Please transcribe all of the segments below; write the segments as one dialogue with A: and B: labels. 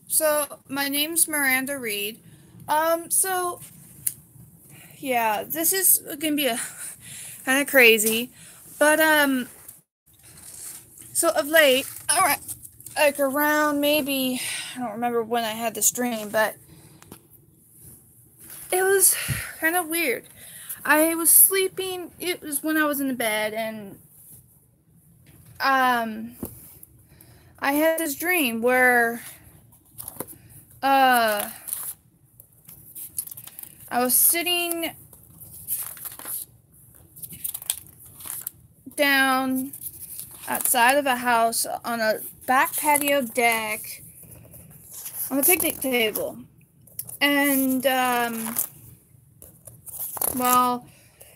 A: So my name's Miranda Reed. So yeah, this is gonna be a kind of crazy, but so of late, all right, like around maybe I don't remember when I had this dream, but it was kind of weird. I was sleeping. It was when I was in the bed, and um, I had this dream where uh, I was sitting down outside of a house on a back patio deck on a picnic table. And, well,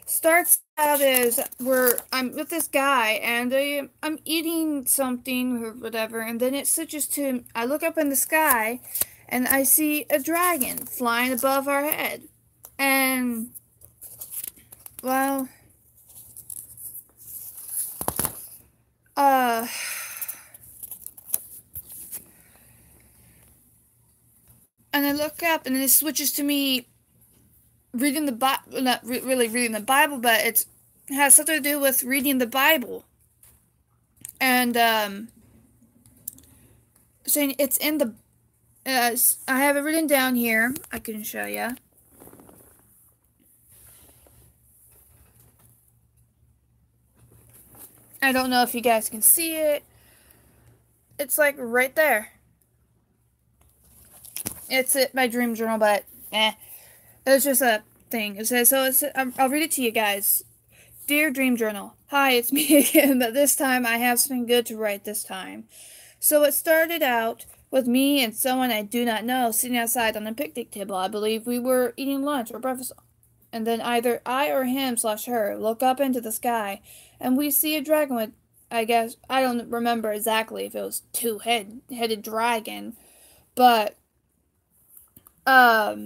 A: starts out is I'm with this guy and I'm eating something or whatever, and then it switches to I look up in the sky and I see a dragon flying above our head. And, well, uh, and I look up and then it switches to me reading the Bible, not really reading the Bible, but it has something to do with reading the Bible. And saying it's in the, I have it written down here. I can show you. I don't know if you guys can see it. It's like right there. It's my dream journal, but it's just a thing. It says so. I'll read it to you guys. Dear Dream Journal, hi, it's me again, but this time I have something good to write this time. So it started out with me and someone I do not know sitting outside on a picnic table. I believe we were eating lunch or breakfast. And then either I or him/her look up into the sky and we see a dragon with, I guess, I don't remember exactly if it was two-headed dragon, but, or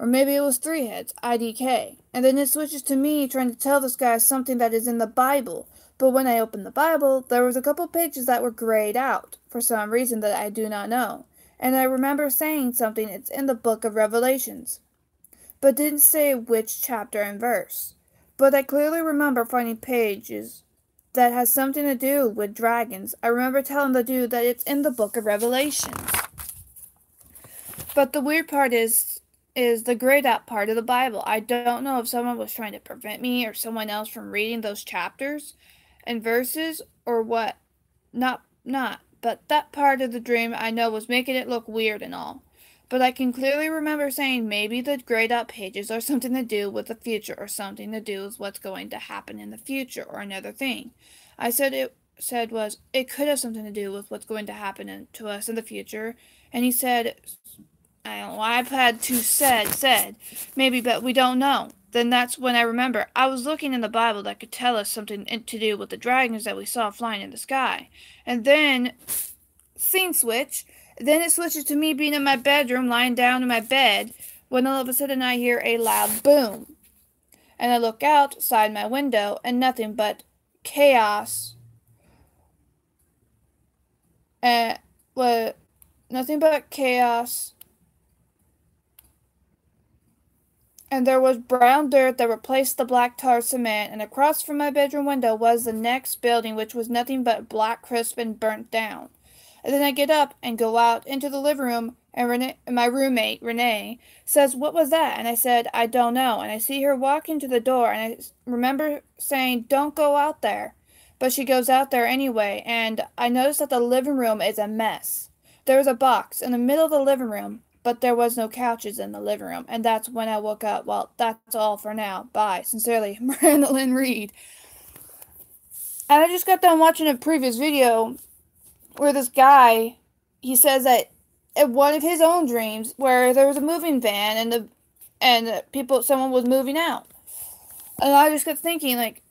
A: maybe it was three heads, IDK. And then it switches to me trying to tell this guy something that is in the Bible. But when I opened the Bible, there was a couple pages that were grayed out, for some reason that I do not know. And I remember saying something, it's in the book of Revelations, but didn't say which chapter and verse. But I clearly remember finding pages that has something to do with dragons. I remember telling the dude that it's in the book of Revelations. But the weird part is the grayed out part of the Bible. I don't know if someone was trying to prevent me or someone else from reading those chapters and verses or what. Not. But that part of the dream I know was making it look weird and all. But I can clearly remember saying maybe the grayed out pages are something to do with the future or something to do with what's going to happen in the future or another thing. I said it could have something to do with what's going to happen to us in the future, and he said I don't know why I've had to said, maybe, but we don't know. Then that's when I remember I was looking in the Bible that could tell us something to do with the dragons that we saw flying in the sky. And then, scene switch, then it switches to me being in my bedroom, lying down in my bed, when all of a sudden I hear a loud boom. And I look outside my window, and nothing but chaos. What? Nothing but chaos. And there was brown dirt that replaced the black tar cement, and across from my bedroom window was the next building, which was nothing but black, crisp, and burnt down. And then I get up and go out into the living room, and my roommate, Renee, says, "What was that?" And I said, "I don't know." And I see her walking to the door, and I remember saying, "Don't go out there." But she goes out there anyway, and I notice that the living room is a mess. There was a box in the middle of the living room, but there was no couches in the living room, and that's when I woke up. Well, that's all for now. Bye. Sincerely, Miranda Lynn Reed. And I just got done watching a previous video where this guy, he says that in one of his own dreams, where there was a moving van someone was moving out. And I just kept thinking, like,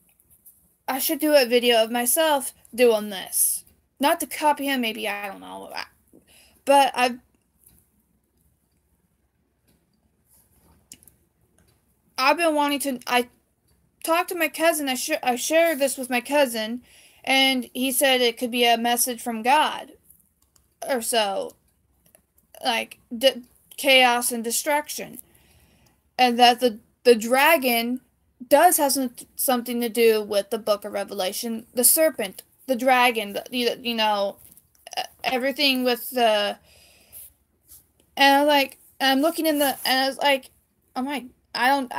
A: I should do a video of myself doing this. Not to copy him, maybe, I don't know. But I've been wanting to. I talked to my cousin. I shared this with my cousin, And he said it could be a message from God or so, like chaos and destruction, and that the dragon does have something to do with the Book of Revelation. The serpent, the dragon, you know, everything with the. And I was like, and I'm looking in the, and I was like, I'm like, I don't,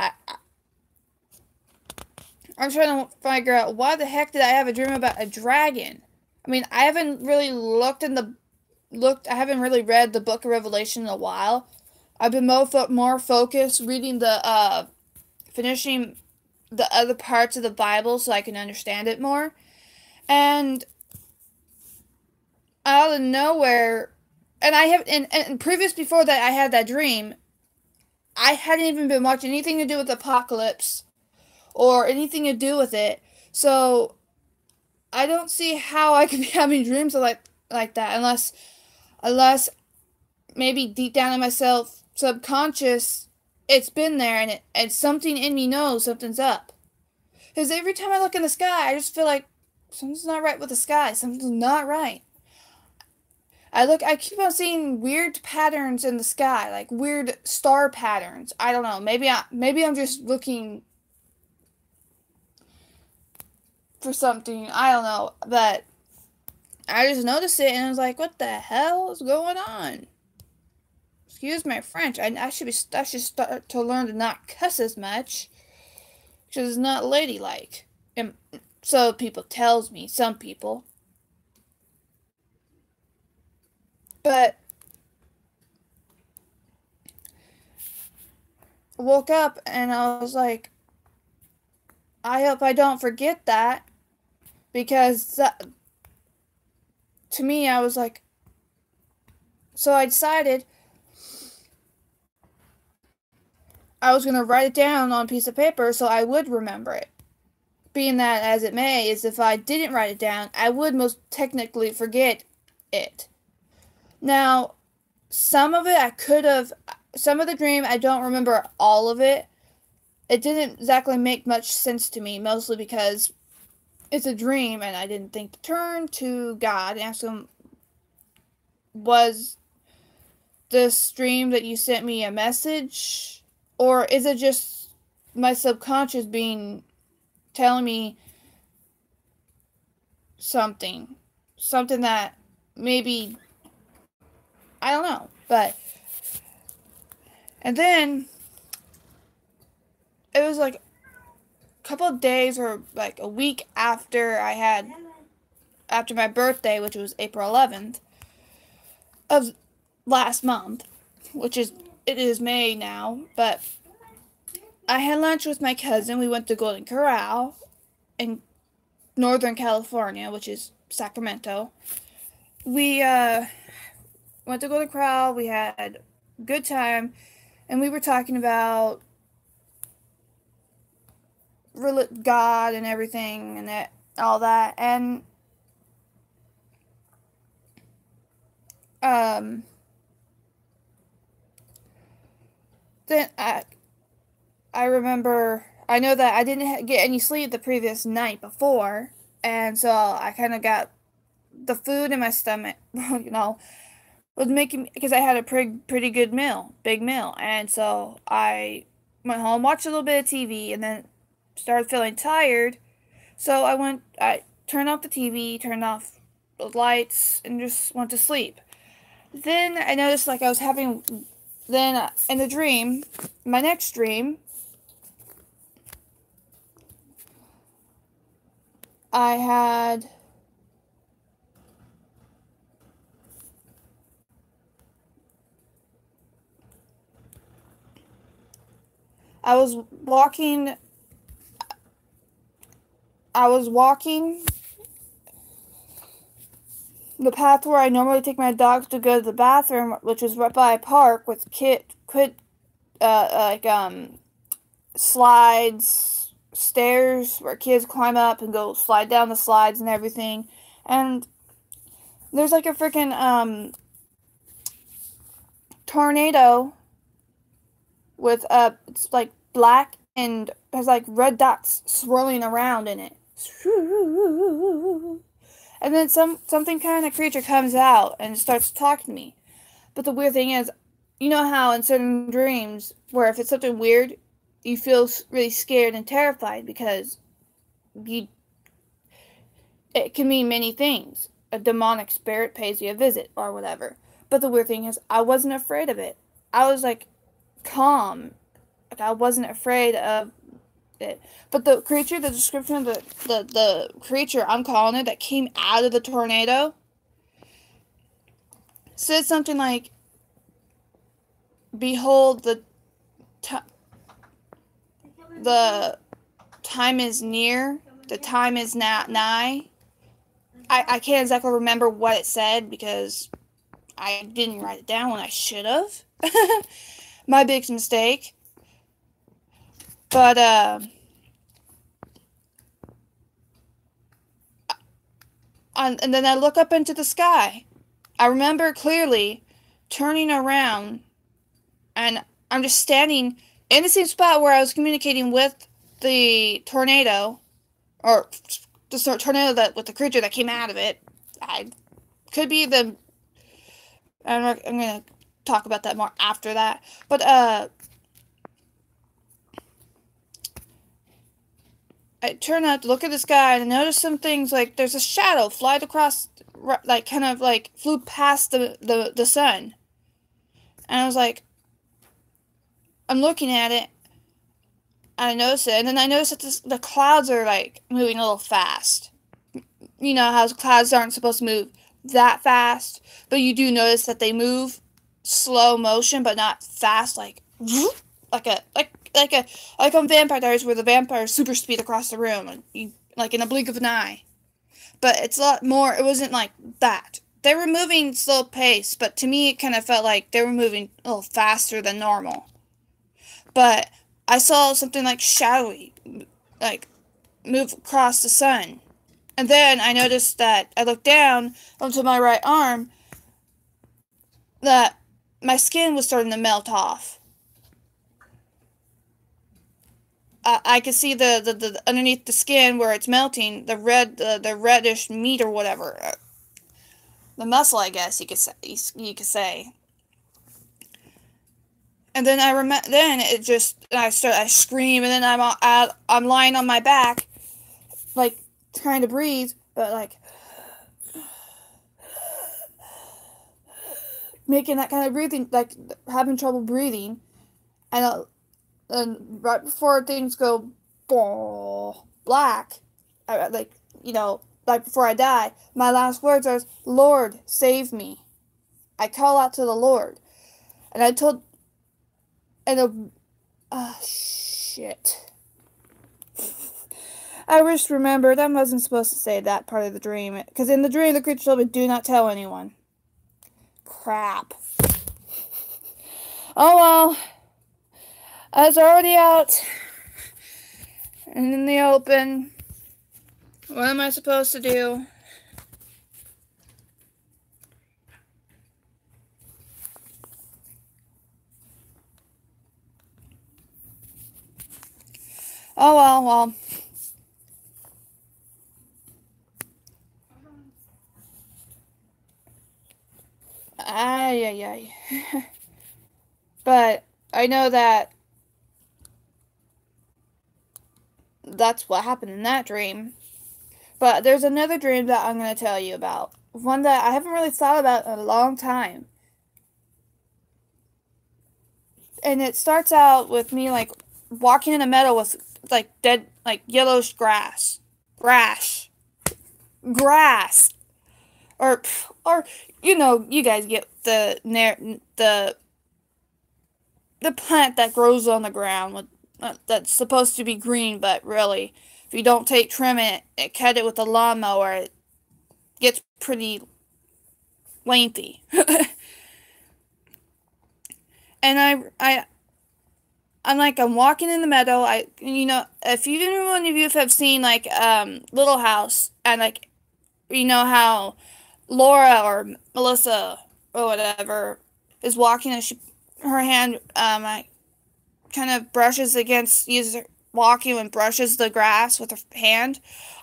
A: I'm trying to figure out why the heck did I have a dream about a dragon? I mean, I haven't really I haven't really read the Book of Revelation in a while. I've been more focused reading finishing the other parts of the Bible so I can understand it more. And out of nowhere, and I have, and previous before that I had that dream, I hadn't even been watching anything to do with Apocalypse or anything to do with it. So I don't see how I could be having dreams like that unless maybe deep down in myself, subconscious, it's been there and something in me knows something's up. Because every time I look in the sky, I just feel like something's not right with the sky. Something's not right. I keep on seeing weird patterns in the sky, like weird star patterns. I don't know. Maybe I'm just looking for something. I don't know, but I just noticed it and I was like, "What the hell is going on?" Excuse my French. I should start to learn to not cuss as much, because it's not ladylike. And so people tells me, some people. But I woke up and I was like, I hope I don't forget that, because to me I was like, so I decided I was gonna write it down on a piece of paper so I would remember it. Being that as it may, is if I didn't write it down, I would most technically forget it. Now, some of it I could have, some of the dream I don't remember all of it. It didn't exactly make much sense to me, mostly because it's a dream and I didn't think to turn to God and ask him, was this dream that you sent me a message? Or is it just my subconscious telling me something? Something that maybe, I don't know. But, and then it was like a couple of days or like a week after my birthday, which was April 11th of last month, it is May now, but I had lunch with my cousin. We went to Golden Corral in Northern California, which is Sacramento. We went to Golden Corral. We had a good time, and we were talking about God and everything and all that. And um, then I remember, I know that I didn't get any sleep the previous night before, and so I kind of got the food in my stomach, was making me, because I had a pretty good meal, big meal, and so I went home, watched a little bit of TV, and then started feeling tired. So I turned off the TV, turned off the lights, and just went to sleep. Then I noticed like I was having, then in the dream, my next dream, I had I was walking I was walking the path where I normally take my dogs to go to the bathroom, which is right by a park with like slides, stairs where kids climb up and go slide down the slides and everything. And there's like a freaking tornado with it's like black and has like red dots swirling around in it. And then something kind of creature comes out and starts talking to me. But the weird thing is, you know how in certain dreams, where if it's something weird, you feel really scared and terrified because you it can mean many things. A demonic spirit pays you a visit or whatever. But the weird thing is, I wasn't afraid of it. I was like calm. Like I wasn't afraid of it. But the creature, the description of the creature, I'm calling it, that came out of the tornado, said something like, "Behold, the time is near. The time is nigh." I can't exactly remember what it said because I didn't write it down when I should have. My big mistake. But, and then I look up into the sky. I remember clearly turning around, and I'm just standing in the same spot where I was communicating with the tornado, or the tornado that with the creature that came out of it. I could be the. I'm gonna talk about that more after that, but I turn out to look at the sky and I notice some things like there's a shadow flied across, like kind of like flew past the sun, and I was like, I'm looking at it, and I notice it, and then I notice that the clouds are like moving a little fast. You know how clouds aren't supposed to move that fast, but you do notice that they move slow motion, but not fast, like like on Vampire Diaries, where the vampires super speed across the room, and you, like in a blink of an eye. But it's a lot more. It wasn't like that. They were moving slow pace, but to me, it kind of felt like they were moving a little faster than normal. But I saw something like shadowy, like move across the sun. And then I noticed that I looked down onto my right arm, that my skin was starting to melt off. I could see the underneath the skin where it's melting, the reddish meat or whatever, the muscle, I guess you could say. And then then it just I scream, and then I'm lying on my back, like trying to breathe, but like making that kind of breathing, like having trouble breathing, and right before things go black, like like before I die, my last words are, "Lord, save me." I call out to the Lord, and I told, and shit. I just remembered I wasn't supposed to say that part of the dream, because in the dream the creature told me, "Do not tell anyone." Crap. Oh well. I was already out and in the open. What am I supposed to do? Oh well. Ay. But I know that that's what happened in that dream. But there's another dream that I'm going to tell you about. One that I haven't really thought about in a long time. And it starts out with me like walking in a meadow with like dead, like yellowish grass. Grass. Or you guys get the plant that grows on the ground with that's supposed to be green, but really, if you don't trim it, cut it with a lawnmower, it gets pretty lengthy. And I'm walking in the meadow. If one of you have seen like Little House, and like how Laura or Melissa or whatever is walking, and her hand like kind of brushes against, uses walking and brushes the grass with her hand.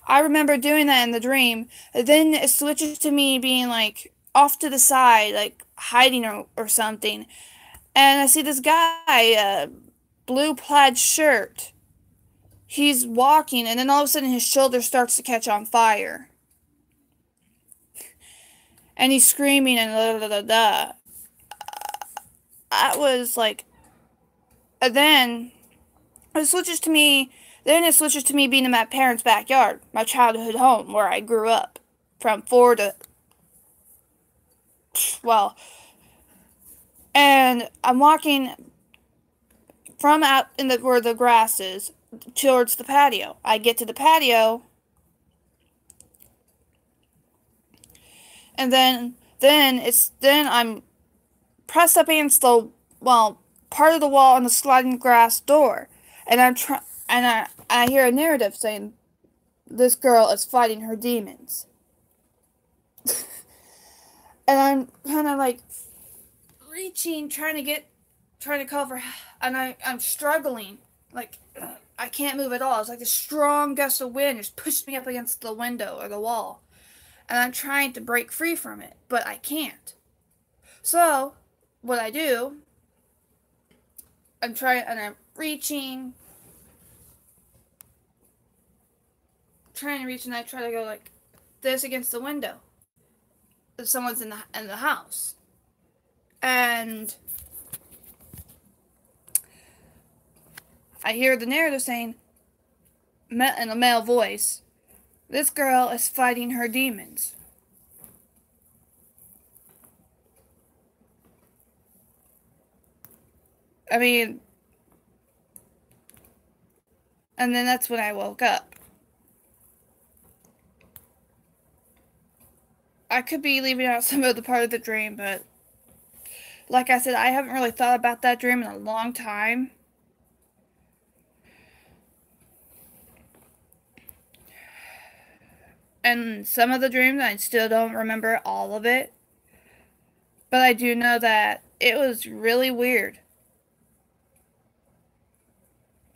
A: I remember doing that in the dream. Then it switches to me being like off to the side, like hiding or something. And I see this guy, blue plaid shirt. He's walking, and then all of a sudden his shoulder starts to catch on fire. And he's screaming and da da da da. That was like. And then it switches to me. Then it switches to me being in my parents' backyard, my childhood home where I grew up, from 4 to, well, and I'm walking from out in the where the grass is towards the patio. I get to the patio, and then I'm pressed up against the, well, part of the wall on the sliding glass door, and I hear a narrative saying this girl is fighting her demons. And I'm kind of like reaching, trying to cover, and I'm struggling. Like, I can't move at all. It's like this strong gust of wind just pushed me up against the window or the wall. And I'm trying to break free from it, but I can't. So, what I do, I'm reaching, trying to reach, and I try to go like this against the window. If someone's in the house. And I hear the narrator saying, in a male voice, this girl is fighting her demons. I mean, and then that's when I woke up. I could be leaving out some of the part of the dream, but like I said, I haven't really thought about that dream in a long time. And some of the dreams, I still don't remember all of it. But I do know that it was really weird.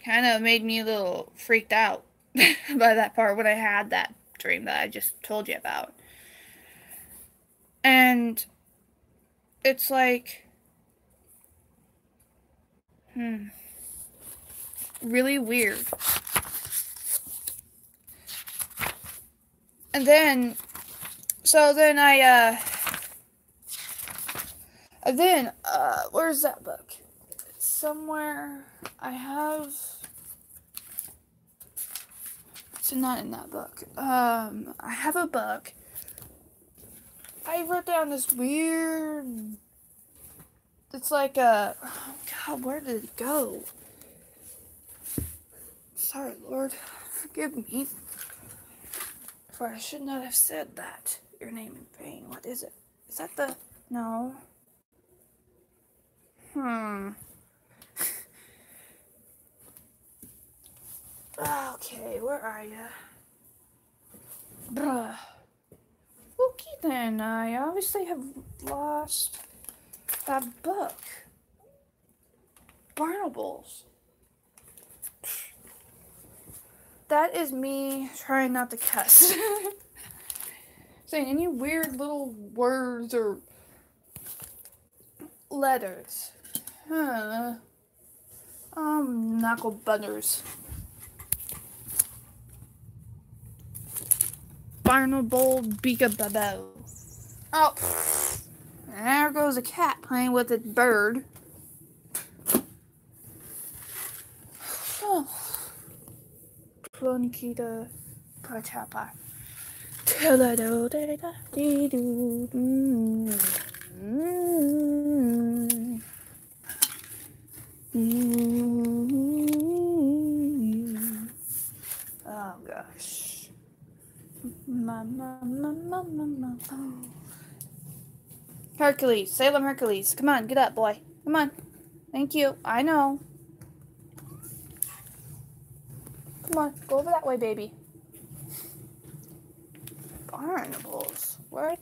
A: Kind of made me a little freaked out by that part when I had that dream that I just told you about. And it's like, really weird. And then, where's that book? Somewhere I have, it's not in that book. I have a book. I wrote down this weird, it's like a, oh God, where did it go? Sorry, Lord, forgive me. For I should not have said that. Your name in vain. What is it? Is that the, no. Okay, where are you? Bruh. Okay then, I obviously have lost that book. Barnables. That is me trying not to cuss. Saying any weird little words or letters. Knuckle butters. Barnacle beakababo. Oh, there goes a cat playing with its bird. Oh. Nikita Pachapa. Oh gosh. Hercules, Salem Hercules. Come on, get up, boy. Come on. Thank you. I know. Come on, go over that way, baby. Barnacles. What?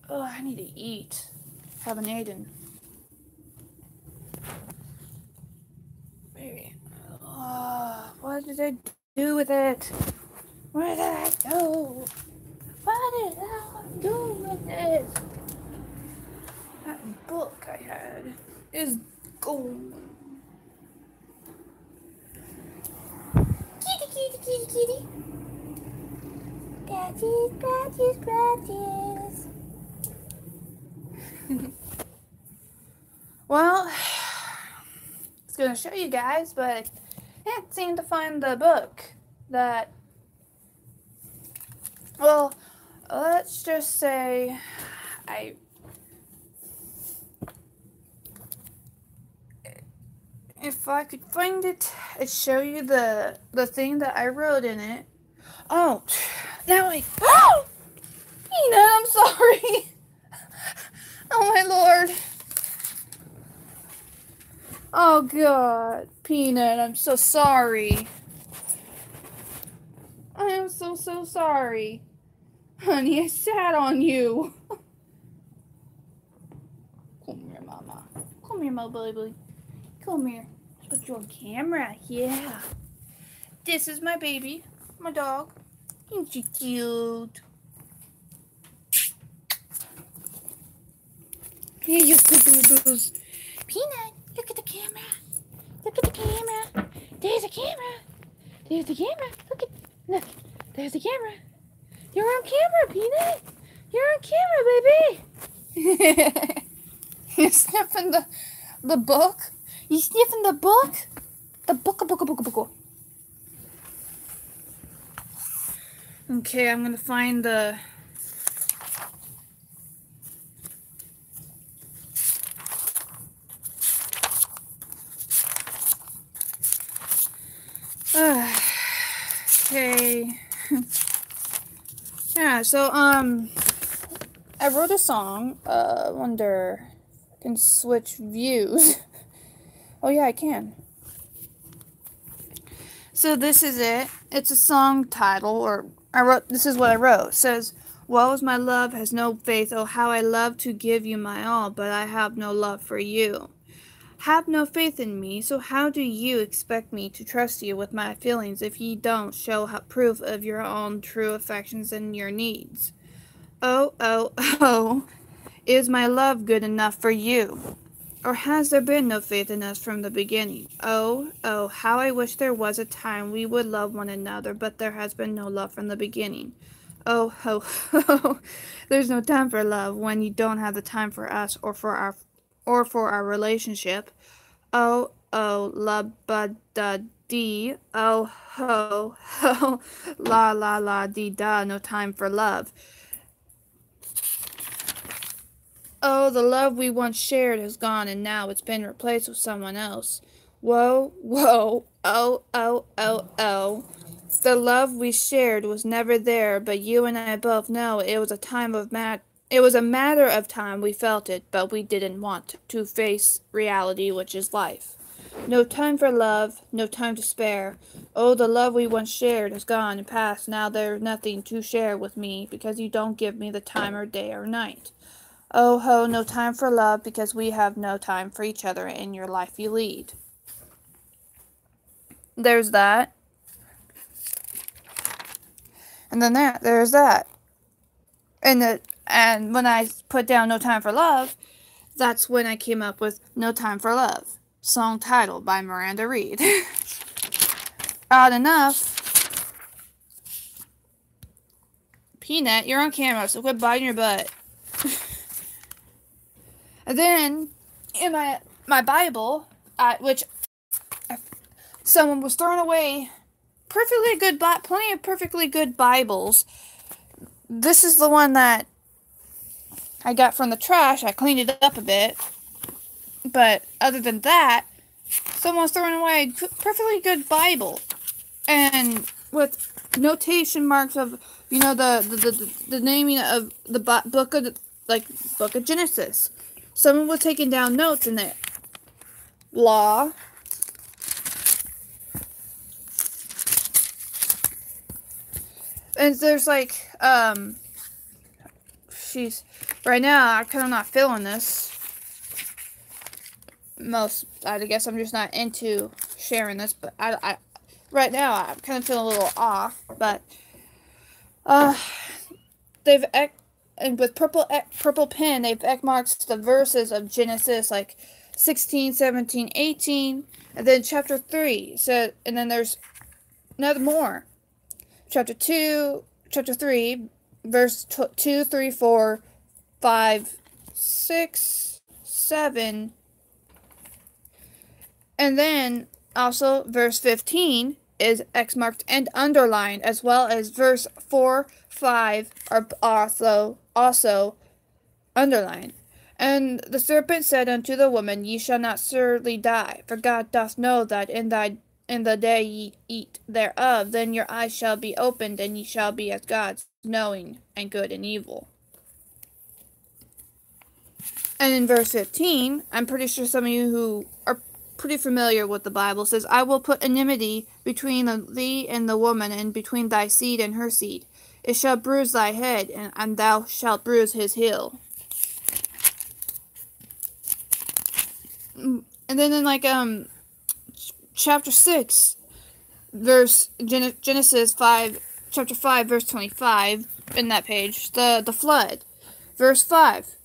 A: Oh, I need to eat. Haven't eaten. Maybe. What did I do with it? Where did I go? What did I do with it? That book I had is gone. Kitty, kitty, kitty, kitty. Scratches, scratches, scratches. Well, I was going to show you guys, but I can't seem to find the book that, well, let's just say if I could find it, I'd show you the thing that I wrote in it. Oh, now oh! Peanut, I'm sorry. Oh my lord. Oh god, Peanut, I'm so sorry. I am so sorry. Honey, I sat on you. Come here, mama. Come here, my baby. Come here. Put you on camera. Yeah. This is my baby. My dog. Ain't she cute? Here you go, boo-boos. Peanut, look at the camera. Look at the camera. There's a camera. There's the camera. Look. There's the camera. You're on camera, Peanut. You're on camera, baby. You're sniffing the book? You sniffing the book? The book. Okay, I'm gonna find the... okay. Yeah, so, I wrote a song. Wonder if I can switch views. Oh, yeah, I can. So this is it. It's a song title, or this is what I wrote. It says, "Woe is my love, has no faith. Oh, how I love to give you my all, but I have no love for you. Have no faith in me, so how do you expect me to trust you with my feelings if ye don't show proof of your own true affections and your needs? Oh, is my love good enough for you? Or has there been no faith in us from the beginning? Oh, how I wish there was a time we would love one another, but there has been no love from the beginning. Oh, there's no time for love when you don't have the time for us or for our relationship. Oh, la ba da dee. Oh, ho, la dee da. No time for love. Oh, the love we once shared has gone, and now it's been replaced with someone else. Whoa, oh. The love we shared was never there, but you and I both know it was a matter of time we felt it, but we didn't want to face reality, which is life. No time for love, no time to spare. Oh, the love we once shared has gone and passed. Now there's nothing to share with me, because you don't give me the time or day or night. Oh ho, no time for love, because we have no time for each other in your life you lead." There's that. And then there's that. And when I put down "No Time for Love," that's when I came up with "No Time for Love," song title by Miranda Reed. Odd enough, Peanut, you're on camera, so quit biting your butt. And then, in my Bible, which someone was throwing away plenty of perfectly good Bibles. This is the one that I got from the trash. I cleaned it up a bit. But other than that, someone's throwing away a perfectly good Bible. And with notation marks of, the naming of the book of Genesis. Someone was taking down notes in there. Law. And there's right now, I'm kind of not feeling this. I guess I'm just not into sharing this, but I right now I'm kind of feeling a little off. But uh, they've and with purple pen they've marked the verses of Genesis like 16, 17, 18, and then chapter 3. So and then there's another more. Chapter 2, chapter 3, verse 2, 3, 4, 5, 6, 7. And then also verse 15 is X marked and underlined, as well as verse 4, 5 are also underlined. And the serpent said unto the woman, Ye shall not surely die, for God doth know that in the day ye eat thereof, then your eyes shall be opened, and ye shall be as gods, knowing and good and evil. And in verse 15, I'm pretty sure some of you who are pretty familiar with the Bible says, I will put enmity between thee and the woman, and between thy seed and her seed. It shall bruise thy head, and thou shalt bruise his heel. And then in chapter 6, Genesis 5, chapter 5, verse 25, in that page, the flood. Verse 5.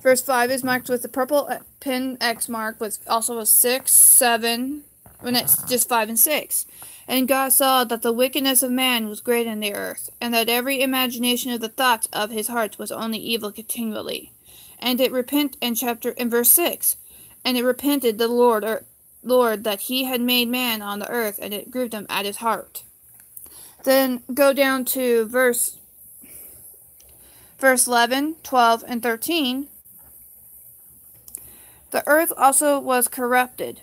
A: Verse 5 is marked with the purple pin X mark, with also a 6, 7, when it's just 5 and 6. And God saw that the wickedness of man was great in the earth, and that every imagination of the thoughts of his heart was only evil continually. And it in verse 6, and it repented the Lord that he had made man on the earth, and it grieved him at his heart. Then go down to verse 11, 12, and 13. The earth also was corrupted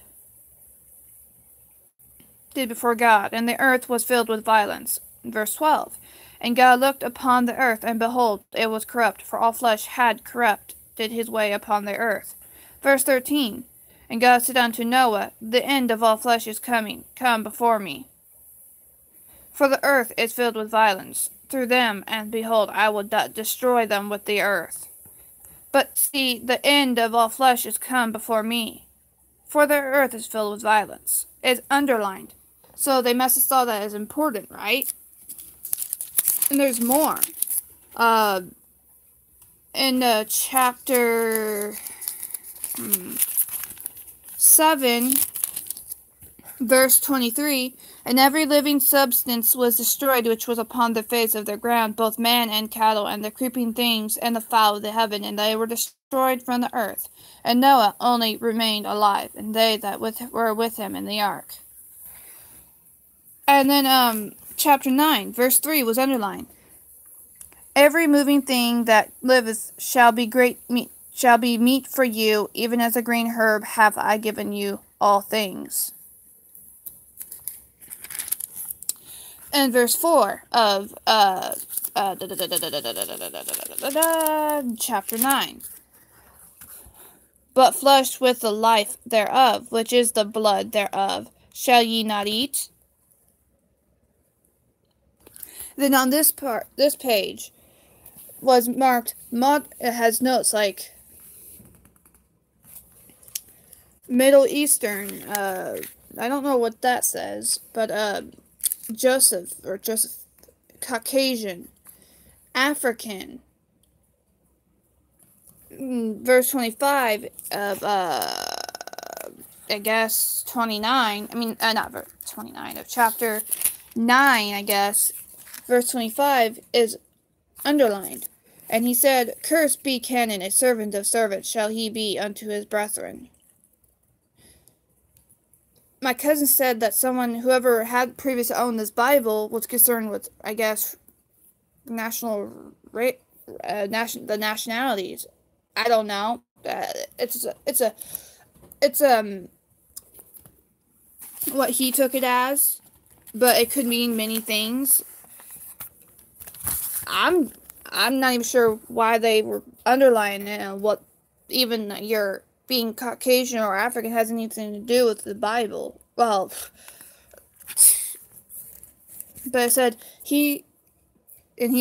A: before God, and the earth was filled with violence. Verse 12. And God looked upon the earth, and behold, it was corrupt, for all flesh had corrupted his way upon the earth. Verse 13. And God said unto Noah, The end of all flesh is come before me. For the earth is filled with violence through them, and behold, I will destroy them with the earth. But see, the end of all flesh is come before me. For the earth is filled with violence. It's underlined. So they must have saw that as important, right? And there's more. In chapter 7, verse 23, and every living substance was destroyed which was upon the face of the ground, both man and cattle, and the creeping things, and the fowl of the heaven, and they were destroyed from the earth. And Noah only remained alive, and they that were with him in the ark. And then chapter 9, verse 3 was underlined. Every moving thing that liveth shall be meat for you, even as a green herb have I given you all things. And verse 4 of chapter 9. But flesh with the life thereof, which is the blood thereof, shall ye not eat? Then on this page was marked, it has notes like Middle Eastern, I don't know what that says, but Joseph, Caucasian, African. Verse 25 of, I guess, 29, not verse 29, of chapter 9, I guess, verse 25 is underlined. And he said, Cursed be Canaan, a servant of servants shall he be unto his brethren. My cousin said that whoever had previously owned this Bible was concerned with, I guess, the nationalities. I don't know. It's what he took it as, but it could mean many things. I'm not even sure why they were underlining it, and what even your being Caucasian or African has anything to do with the Bible. Well, but it said, he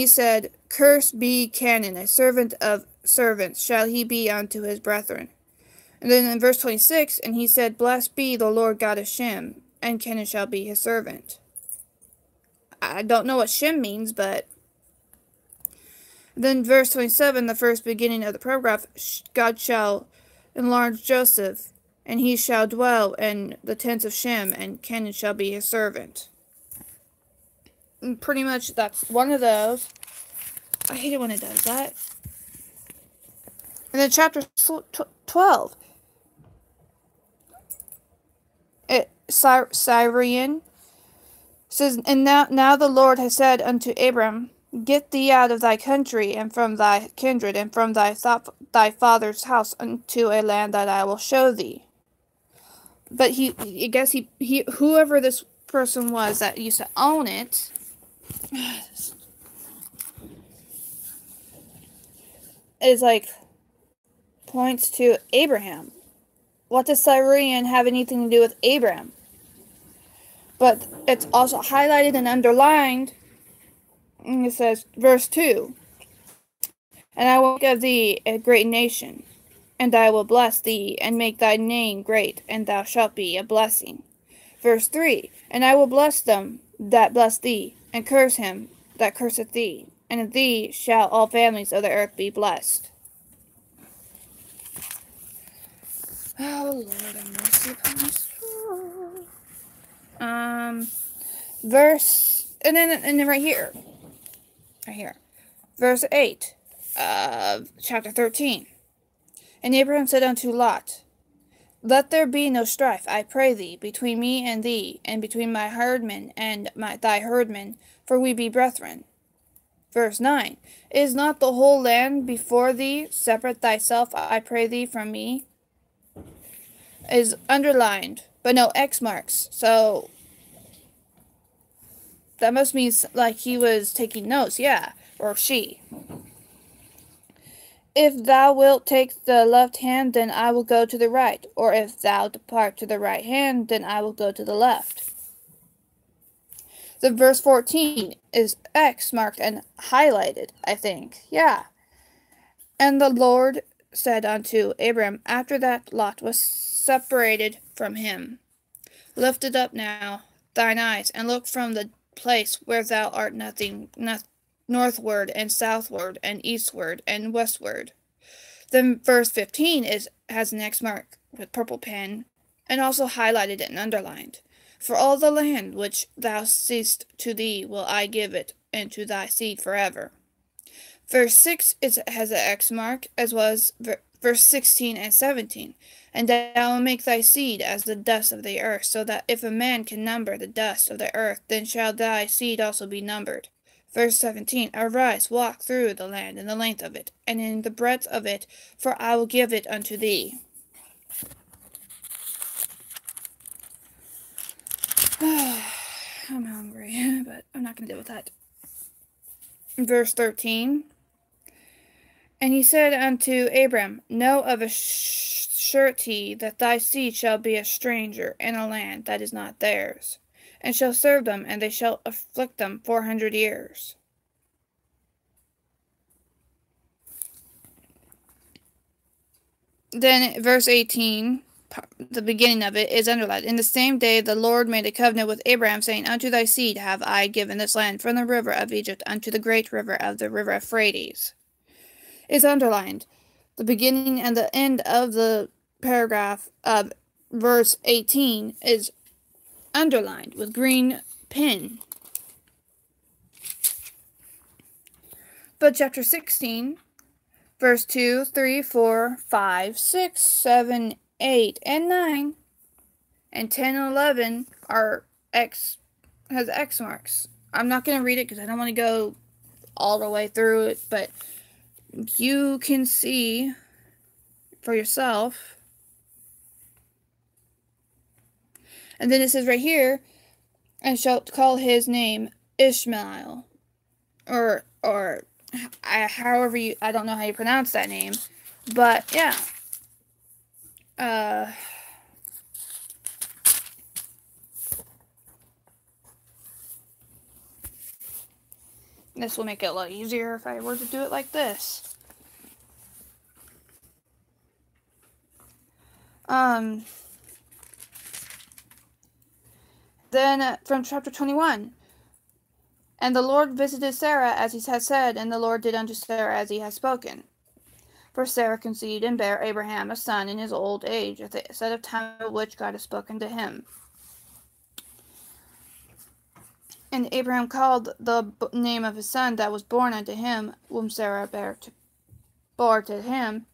A: said, Cursed be Canaan, a servant of servants shall he be unto his brethren. And then in verse 26, and he said, Blessed be the Lord God of Shem, and Canaan shall be his servant. I don't know what Shem means, but then verse 27, the first beginning of the paragraph, God shall enlarge Joseph, and he shall dwell in the tents of Shem, and Canaan shall be his servant. And pretty much that's one of those. I hate it when it does that. And then chapter 12. Syrian says, And now the Lord has said unto Abram, Get thee out of thy country, and from thy kindred, and from thy father's house, unto a land that I will show thee. But I guess whoever this person was that used to own it, is like, points to Abraham. What does Syrian have anything to do with Abraham? But it's also highlighted and underlined. And it says, verse 2, And I will make of thee a great nation, and I will bless thee, and make thy name great, and thou shalt be a blessing. Verse 3, And I will bless them that bless thee, and curse him that curseth thee, and in thee shall all families of the earth be blessed. Oh, Lord, have mercy upon us. And then right here, verse 8 of chapter 13. And Abraham said unto Lot, Let there be no strife, I pray thee, between me and thee, and between my herdmen and thy herdmen, for we be brethren. Verse 9. Is not the whole land before thee? Separate thyself, I pray thee, from me. Is underlined, but no X marks. So that must mean like he was taking notes, yeah, or she. If thou wilt take the left hand, then I will go to the right, or if thou depart to the right hand, then I will go to the left. The verse 14 is X marked and highlighted, I think. Yeah. And the Lord said unto Abram, after that Lot was separated from him, Lift it up now thine eyes, and look from the place where thou art northward and southward and eastward and westward. Then verse 15 has an X mark with purple pen, and also highlighted and underlined. For all the land which thou seest to thee will I give it, and to thy seed forever. Verse 6 has an X mark, as well as verse 16 and 17. And thou will make thy seed as the dust of the earth, so that if a man can number the dust of the earth, then shall thy seed also be numbered. Verse 17, Arise, walk through the land in the length of it, and in the breadth of it, for I will give it unto thee. I'm hungry, but I'm not going to deal with that. Verse 13, And he said unto Abram, Know of a surety that thy seed shall be a stranger in a land that is not theirs, and shall serve them, and they shall afflict them 400 years. Then verse 18, the beginning of it, is underlined. In the same day the Lord made a covenant with Abraham, saying, Unto thy seed have I given this land, from the river of Egypt unto the great river of the river Euphrates. Is underlined. The beginning and the end of the paragraph of verse 18 is underlined with green pen. But chapter 16, verse 2, 3, 4, 5, 6, 7, 8, and 9, and 10 and 11 has X marks. I'm not going to read it because I don't want to go all the way through it, but you can see for yourself. And then it says right here, and shalt call his name Ishmael, or however I don't know how you pronounce that name, but yeah. This will make it a lot easier if I were to do it like this. Um, then from chapter 21. And the Lord visited Sarah as he had said, and the Lord did unto Sarah as he had spoken. For Sarah conceived and bare Abraham a son in his old age, at the set of time of which God had spoken to him. And Abraham called the name of his son that was born unto him, whom Sarah bare to him,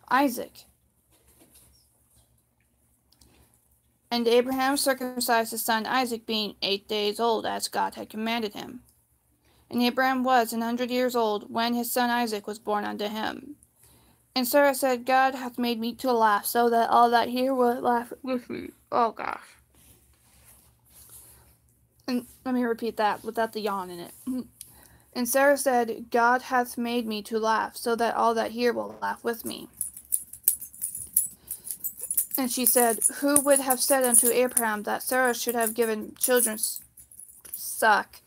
A: Isaac. And Abraham circumcised his son Isaac, being 8 days old, as God had commanded him. And Abraham was 100 years old when his son Isaac was born unto him. And Sarah said, God hath made me to laugh, so that all that hear will laugh with me. Oh gosh. And let me repeat that without the yawn in it. And Sarah said, God hath made me to laugh, so that all that hear will laugh with me. And she said, who would have said unto Abraham that Sarah should have given children suck?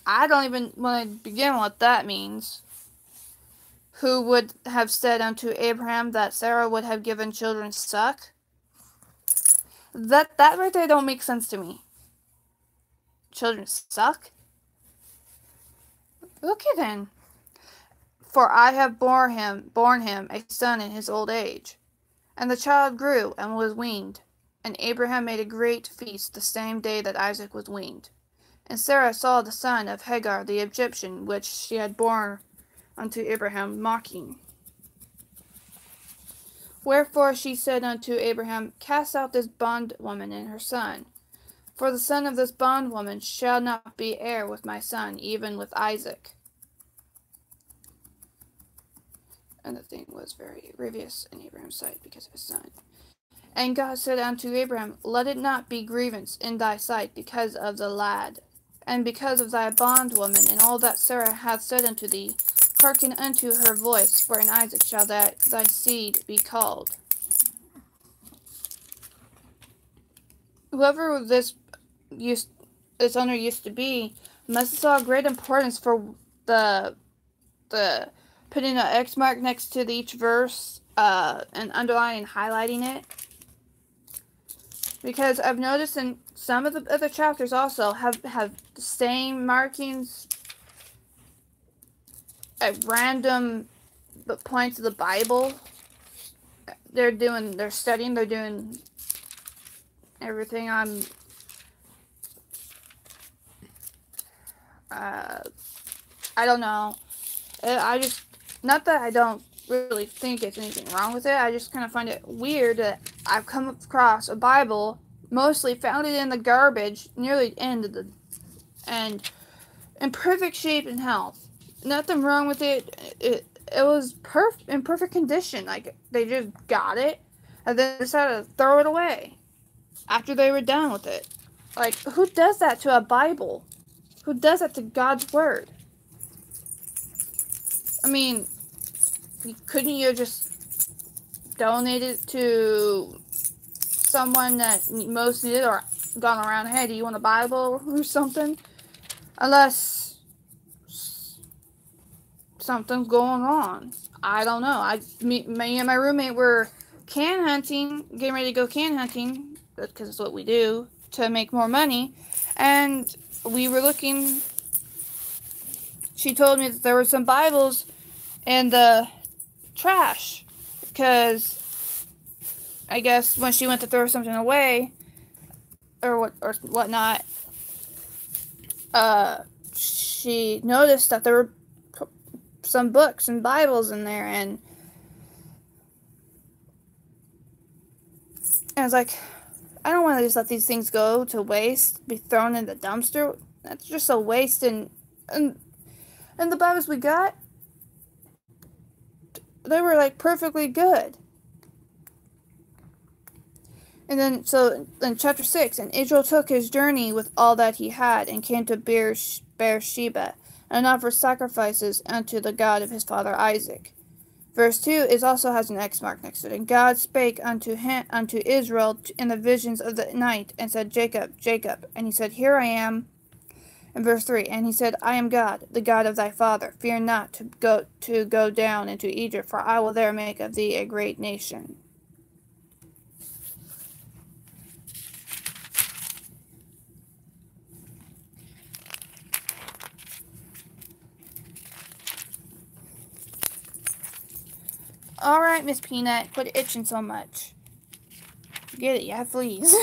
A: I don't even want to begin what that means. Who would have said unto Abraham that Sarah would have given children suck? That right there don't make sense to me. Children suck? Okay then. For I have borne him a son in his old age. And the child grew and was weaned. And Abraham made a great feast the same day that Isaac was weaned. And Sarah saw the son of Hagar the Egyptian, which she had borne unto Abraham, mocking. Wherefore she said unto Abraham, cast out this bondwoman and her son. For the son of this bondwoman shall not be heir with my son, even with Isaac. And the thing was very grievous in Abraham's sight because of his son. And God said unto Abraham, let it not be grievance in thy sight because of the lad, and because of thy bondwoman, and all that Sarah hath said unto thee. Hearken unto her voice, for in Isaac shall thy seed be called. Whoever this owner used to be must have saw great importance for the putting an X mark next to each verse, and underlining and highlighting it. Because I've noticed in some of the other chapters also have the same markings at random points of the Bible. They're studying, they're doing everything on I don't know. I just, not that I don't really think it's anything wrong with it, I just kind of find it weird that I've come across a Bible, mostly found it in the garbage, nearly the end of and in perfect shape and health. Nothing wrong with it. It was in perfect condition. Like, they just got it, and then decided to throw it away after they were done with it. Like, who does that to a Bible? Who does that to God's Word? I mean, couldn't you just donate it to someone that most needed, or gone around, hey, do you want a Bible or something? Unless something's going on. I don't know. Me and my roommate were getting ready to go can hunting, because it's what we do, to make more money, and we were looking. She told me that there were some Bibles in the trash, because I guess when she went to throw something away, or whatnot, she noticed that there were some books and Bibles in there, and I was like, I don't want to just let these things go to waste, be thrown in the dumpster. That's just a waste. And the Bibles we got, they were like perfectly good. And then, so in chapter 6, and Israel took his journey with all that he had, and came to Beersheba, and offered sacrifices unto the God of his father Isaac. Verse 2 also has an X mark next to it. And God spake unto Israel in the visions of the night, and said, Jacob, Jacob. And he said, Here I am. And verse 3, and he said, I am God, the God of thy father. Fear not to go down into Egypt, for I will there make of thee a great nation. Alright, Miss Peanut, quit itching so much. Get it, yeah, please.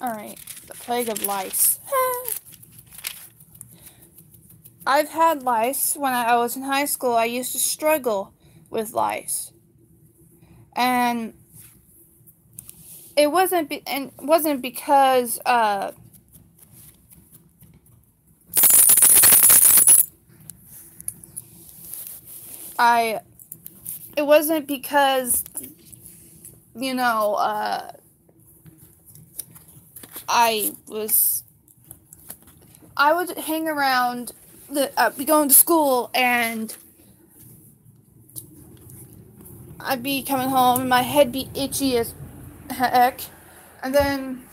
A: Alright, the plague of lice. I've had lice when I was in high school. I used to struggle with lice. And it wasn't because I it wasn't because you know I would hang around be going to school, and I'd be coming home and my head be itchy as heck, and then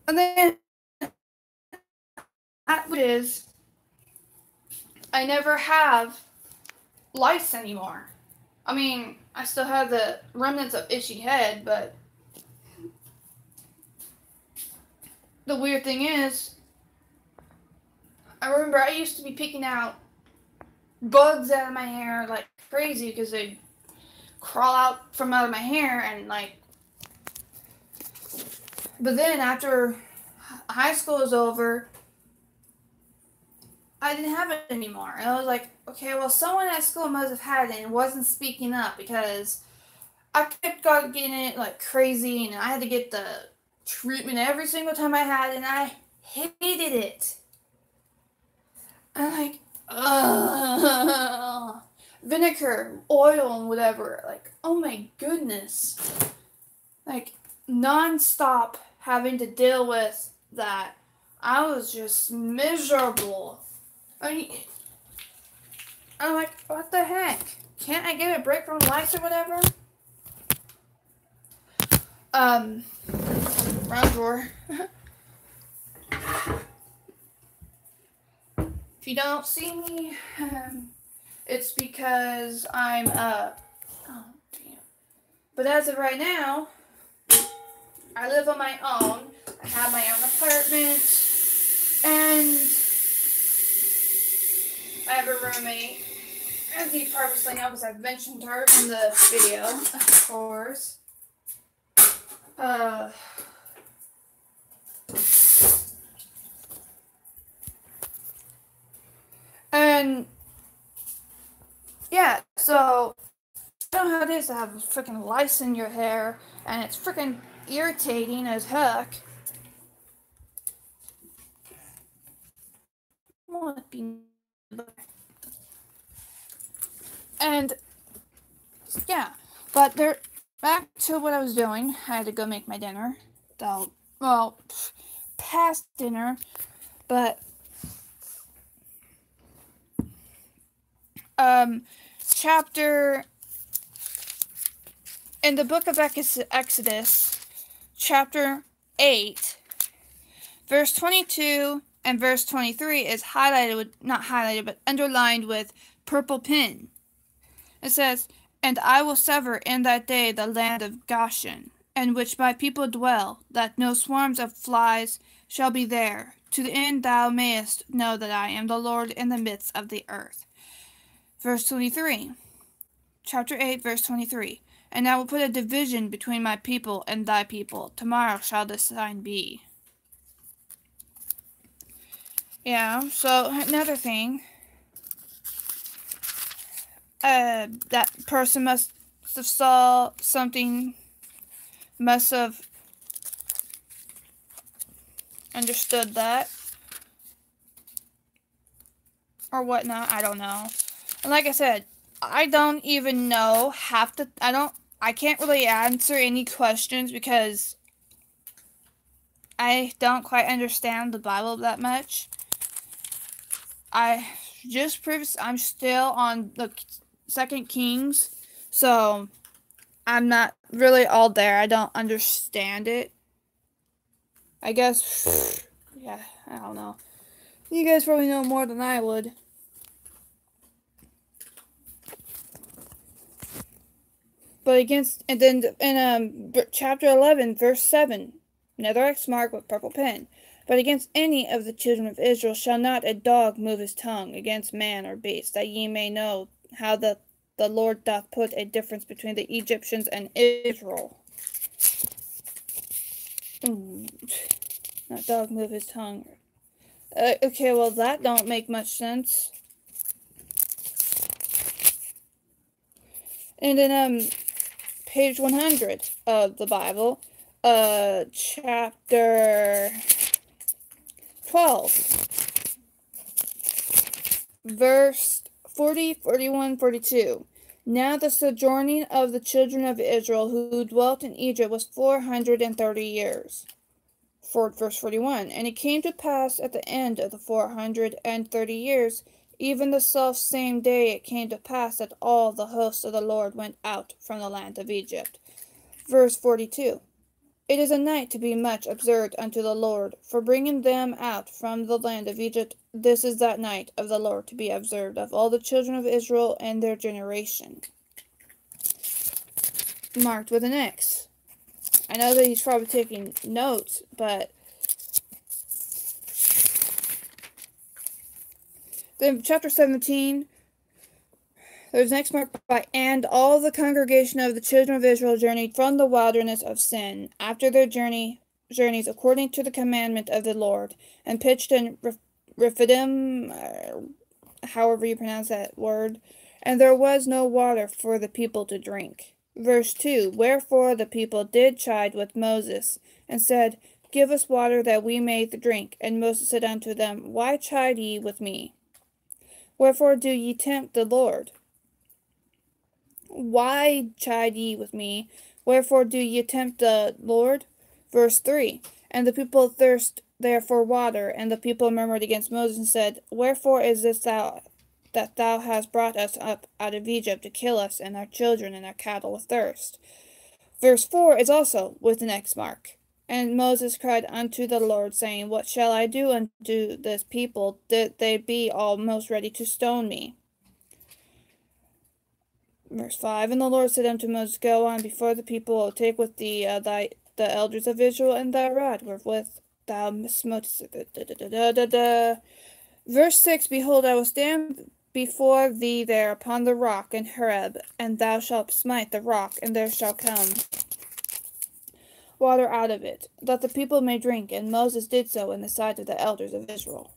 A: that is I never have lice anymore. I mean, I still have the remnants of itchy head, but the weird thing is, I remember I used to be picking out bugs out of my hair like crazy because they crawl out of my hair, and like, but then after high school was over, I didn't have it anymore. And I was like, okay, well, someone at school must have had it and wasn't speaking up, because I kept getting it like crazy, and I had to get the treatment every single time I had it, and I hated it. I'm like, ugh. Vinegar, oil, and whatever. Like, oh my goodness. Like, non-stop having to deal with that. I was just miserable. I'm like, what the heck? Can't I get a break from life or whatever? Round drawer. If you don't see me, it's because I'm, oh, damn. But as of right now, I live on my own. I have my own apartment, and I have a roommate. And the purposely now, because I've mentioned her in the video, of course. And yeah, so I don't know how it is to have freaking lice in your hair, and it's freaking irritating as heck. And yeah, but back to what I was doing. I had to go make my dinner. Well, past dinner, but chapter in the book of Exodus, chapter 8, verse 22 and verse 23 is not highlighted, but underlined with purple pen. It says, "And I will sever in that day the land of Goshen, in which my people dwell, that no swarms of flies shall be there, to the end thou mayest know that I am the Lord in the midst of the earth." Verse 23. Chapter 8, verse 23. "And I will put a division between my people and thy people. Tomorrow shall this sign be." Yeah, so another thing. That person must have saw something, must have understood that, or whatnot. I don't know. And like I said, I don't even know I can't really answer any questions because I don't quite understand the Bible that much. I'm still on the 2 Kings, so I'm not really all there. I don't understand it. I guess, yeah, I don't know. You guys probably know more than I would. But against, and then in chapter 11, verse 7, another X mark with purple pen. But against any of the children of Israel shall not a dog move his tongue against man or beast, that ye may know how the Lord doth put a difference between the Egyptians and Israel. Not dog move his tongue. Okay, well that don't make much sense. And then page 100 of the Bible, chapter 12, verse 40, 41, 42. Now the sojourning of the children of Israel who dwelt in Egypt was 430 years. Verse 41. And it came to pass at the end of the 430 years, even the selfsame day it came to pass that all the hosts of the Lord went out from the land of Egypt. Verse 42. It is a night to be much observed unto the Lord, for bringing them out from the land of Egypt. This is that night of the Lord to be observed of all the children of Israel and their generation. Marked with an X. I know that he's probably taking notes, but then chapter 17, there's an X mark by, and all the congregation of the children of Israel journeyed from the wilderness of Sin, after their journeys according to the commandment of the Lord, and pitched in Rephidim, however you pronounce that word, and there was no water for the people to drink. Verse 2, Wherefore the people did chide with Moses, and said, Give us water that we may drink. And Moses said unto them, Why chide ye with me? Wherefore do ye tempt the Lord? Why chide ye with me? Wherefore do ye tempt the Lord? Verse 3, And the people thirst there for water, and the people murmured against Moses, and said, Wherefore is this that thou hast brought us up out of Egypt to kill us and our children and our cattle with thirst? Verse 4 is also with an X mark. And Moses cried unto the Lord, saying, What shall I do unto this people, that they be almost ready to stone me? Verse 5, And the Lord said unto Moses, Go on before the people, take with thee the elders of Israel, and thy rod wherewith thou smotest. Verse 6, Behold, I will stand before thee there upon the rock in Horeb, and thou shalt smite the rock, and there shall come water out of it, that the people may drink. And Moses did so in the sight of the elders of Israel.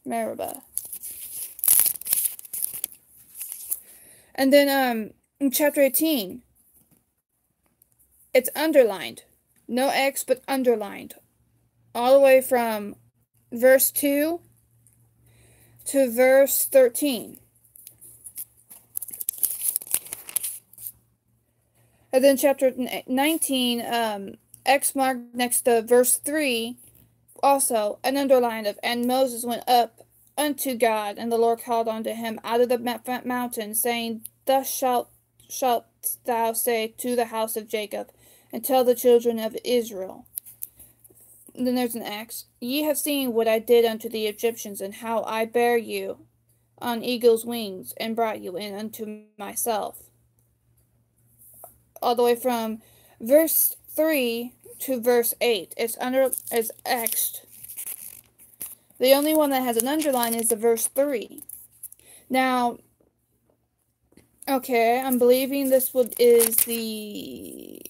A: Meribah. And then in chapter 18, it's underlined. No X, but underlined. All the way from verse 2 to verse 13. And then chapter 19, X marked next to verse 3, also an underline of, And Moses went up unto God, and the Lord called unto him out of the mountain, saying, Thus shalt thou say to the house of Jacob, and tell the children of Israel. And then there's an X. Ye have seen what I did unto the Egyptians, and how I bare you on eagle's wings, and brought you in unto myself. All the way from verse 3 to verse 8. It's X'd. The only one that has an underline is the verse 3. Now, okay, I'm believing this is the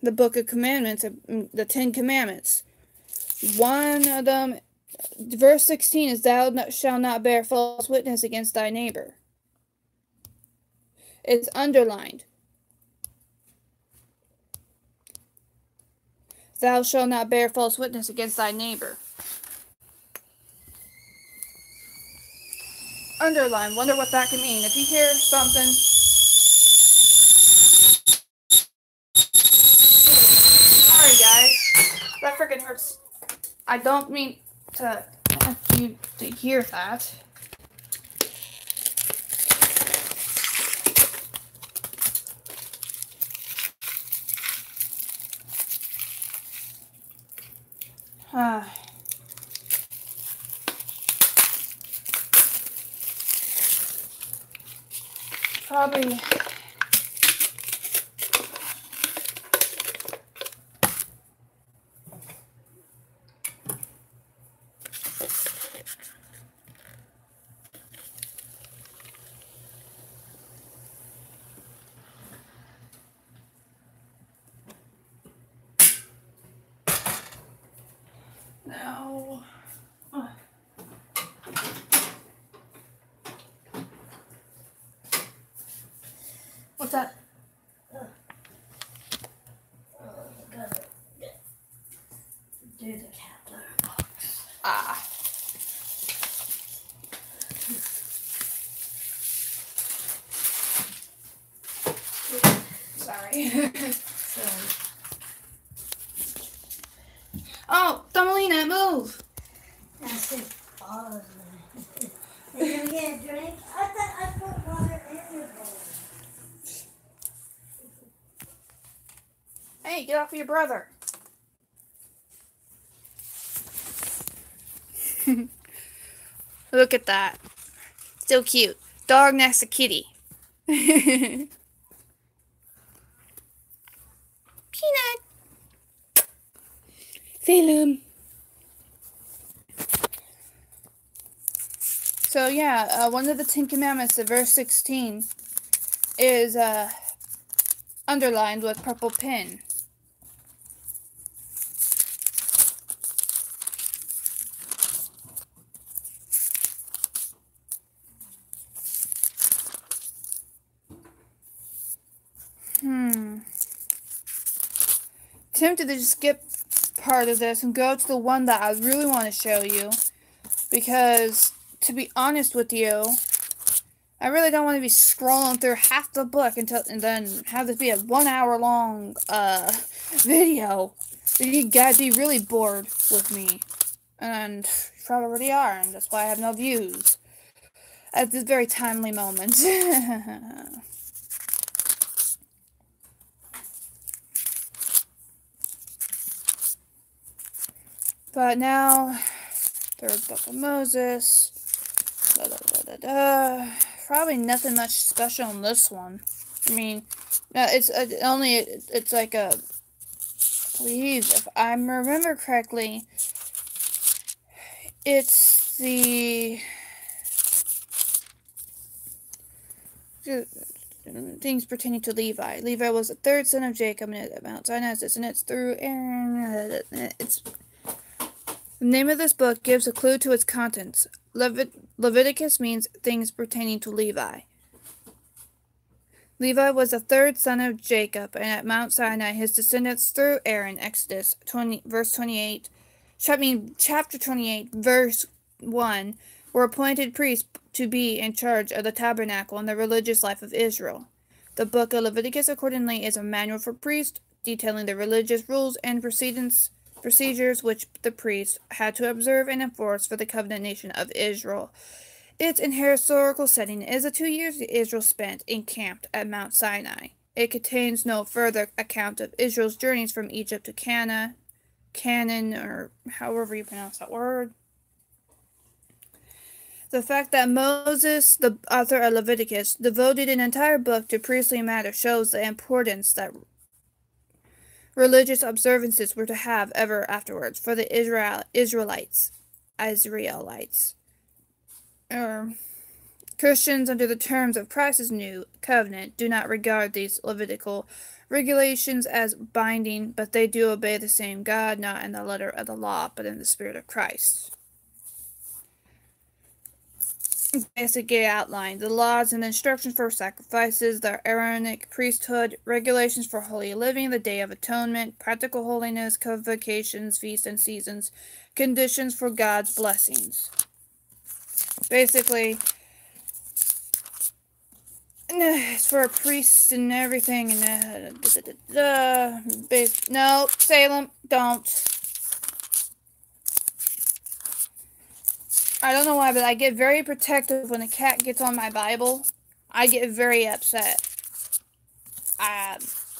A: Book of Commandments, the 10 Commandments. One of them, verse 16, is Thou shalt not bear false witness against thy neighbor. It's underlined. Thou shalt not bear false witness against thy neighbor. Underline. Wonder what that can mean. If you hear something, sorry guys, that freaking hurts. I don't mean to have you to hear that. probably... No. What's that?
B: Gotta do the cat litter box.
A: Ah. Sorry.
B: Sorry.
A: Oh, Thumbelina, move!
B: That's it. Oh, are you gonna get a drink? I thought I put water in your bowl.
A: Hey, get off of your brother. Look at that. Still cute. Dog next to kitty. Peanut. Salem. So yeah, one of the Ten Commandments, verse 16, is underlined with purple pen. Tempted to skip part of this and go to the one that I really want to show you, because to be honest with you, I really don't want to be scrolling through half the book and then have this be a 1 hour long video. You gotta be really bored with me, and you probably already are, and that's why I have no views at this very timely moment. But now, third book of Moses. Probably nothing much special in this one. I mean, it's like a, please, if I remember correctly, it's the things pertaining to Levi. Levi was the third son of Jacob, and Mount Sinai, and it's through Aaron. The name of this book gives a clue to its contents. Leviticus means things pertaining to Levi. Levi was the third son of Jacob, and at Mount Sinai his descendants through Aaron, Exodus 20, verse 28, chapter 28, verse 1, were appointed priests to be in charge of the tabernacle and the religious life of Israel. The book of Leviticus, accordingly, is a manual for priests, detailing the religious rules and procedures which the priests had to observe and enforce for the covenant nation of Israel. Its historical setting is the 2 years Israel spent encamped at Mount Sinai. It contains no further account of Israel's journeys from Egypt to Canaan, or however you pronounce that word. The fact that Moses, the author of Leviticus, devoted an entire book to priestly matters shows the importance that religious observances were to have ever afterwards for the Israelites. Christians, under the terms of Christ's new covenant, do not regard these Levitical regulations as binding, but they do obey the same God, not in the letter of the law, but in the spirit of Christ. Basic outline: the laws and instructions for sacrifices, the Aaronic priesthood, regulations for holy living, the Day of Atonement, practical holiness, convocations, feasts and seasons, conditions for God's blessings. Basically, it's for priests and everything. And no, Salem, don't. I don't know why, but I get very protective when a cat gets on my Bible. I get very upset.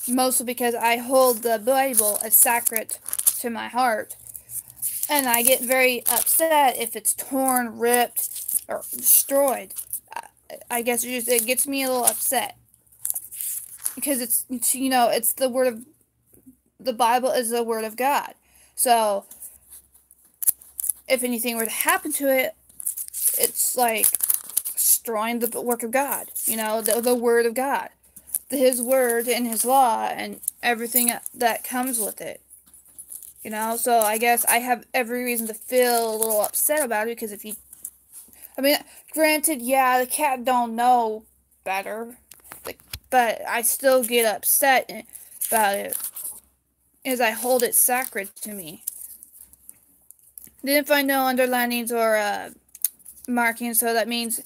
A: Mostly because I hold the Bible as sacred to my heart. And I get very upset if it's torn, ripped, or destroyed. I guess it gets me a little upset because it's the word of the Bible is the word of God. So if anything were to happen to it, it's like destroying the work of God. The word of God, His word and His law and everything that comes with it. So I guess I have every reason to feel a little upset about it because I mean, granted, yeah, the cat don't know better, but I still get upset about it as I hold it sacred to me. Didn't find no underlinings or markings, so that means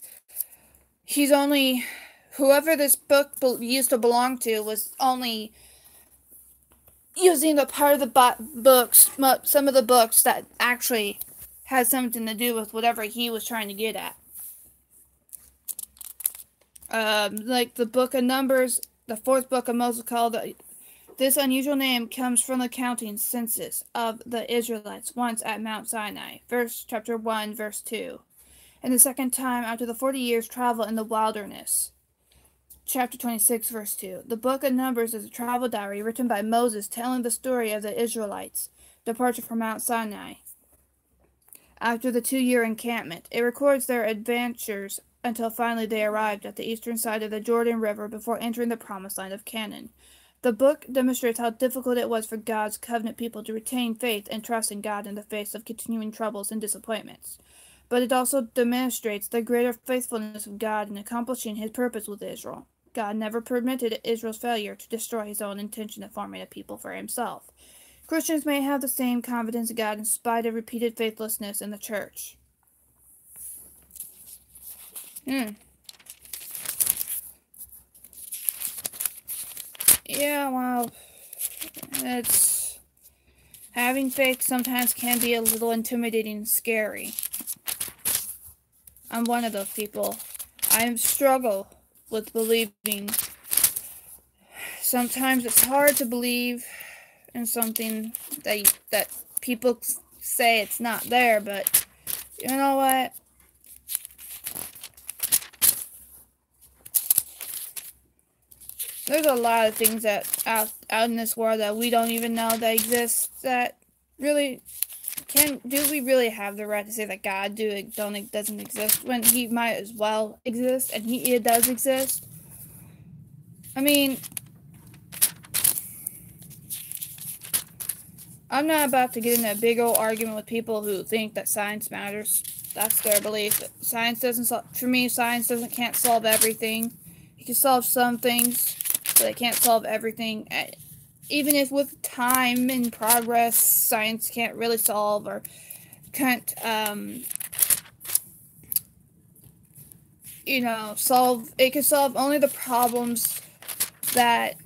A: he's only whoever this book used to belong to was only using the part of the books, some of the books that actually had something to do with whatever he was trying to get at. Like the book of Numbers, the fourth book of Moses called this unusual name comes from the counting census of the Israelites once at Mount Sinai, chapter 1, verse 2, and the second time after the 40 years travel in the wilderness. Chapter 26, verse 2. The book of Numbers is a travel diary written by Moses telling the story of the Israelites' departure from Mount Sinai. After the 2-year encampment, it records their adventures until finally they arrived at the eastern side of the Jordan River before entering the promised land of Canaan. The book demonstrates how difficult it was for God's covenant people to retain faith and trust in God in the face of continuing troubles and disappointments. But it also demonstrates the greater faithfulness of God in accomplishing His purpose with Israel. God never permitted Israel's failure to destroy His own intention of forming a people for Himself. Christians may have the same confidence in God in spite of repeated faithlessness in the church. Yeah, well, it's having faith sometimes can be a little intimidating and scary. I'm one of those people. I struggle with believing. Sometimes it's hard to believe in something that people say it's not there, but you know what? There's a lot of things that out in this world that we don't even know that exist that really do we really have the right to say that God doesn't exist when He might as well exist and it does exist? I mean, I'm not about to get in a big old argument with people who think that science matters. That's their belief. Science can't solve everything. It can solve some things, but it can't solve everything. Even if with time and progress, science can't really solve or can't, solve. It can solve only the problems that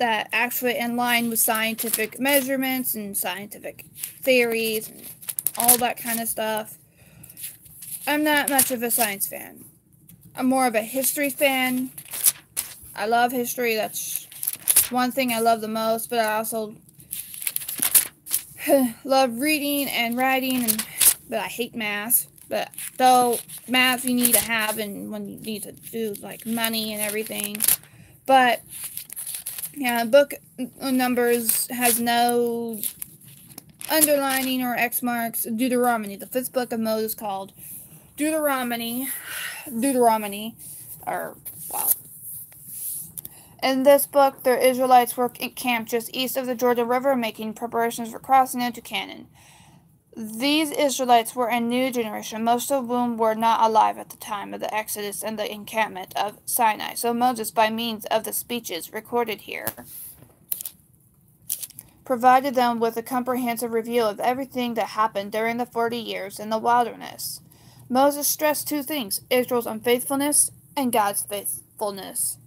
A: actually in line with scientific measurements and scientific theories and all that kind of stuff. I'm not much of a science fan. I'm more of a history fan. I love history. That's one thing I love the most, but I also love reading and writing, but I hate math. But though math you need to have and when you need to do like money and everything. But yeah, book Numbers has no underlining or X marks. Deuteronomy, the fifth book of Moses called Deuteronomy, or, wow. In this book, the Israelites were encamped just east of the Jordan River, making preparations for crossing into Canaan. These Israelites were a new generation, most of whom were not alive at the time of the Exodus and the encampment of Sinai. So Moses, by means of the speeches recorded here, provided them with a comprehensive review of everything that happened during the 40 years in the wilderness. Moses stressed two things: Israel's unfaithfulness and God's faithfulness.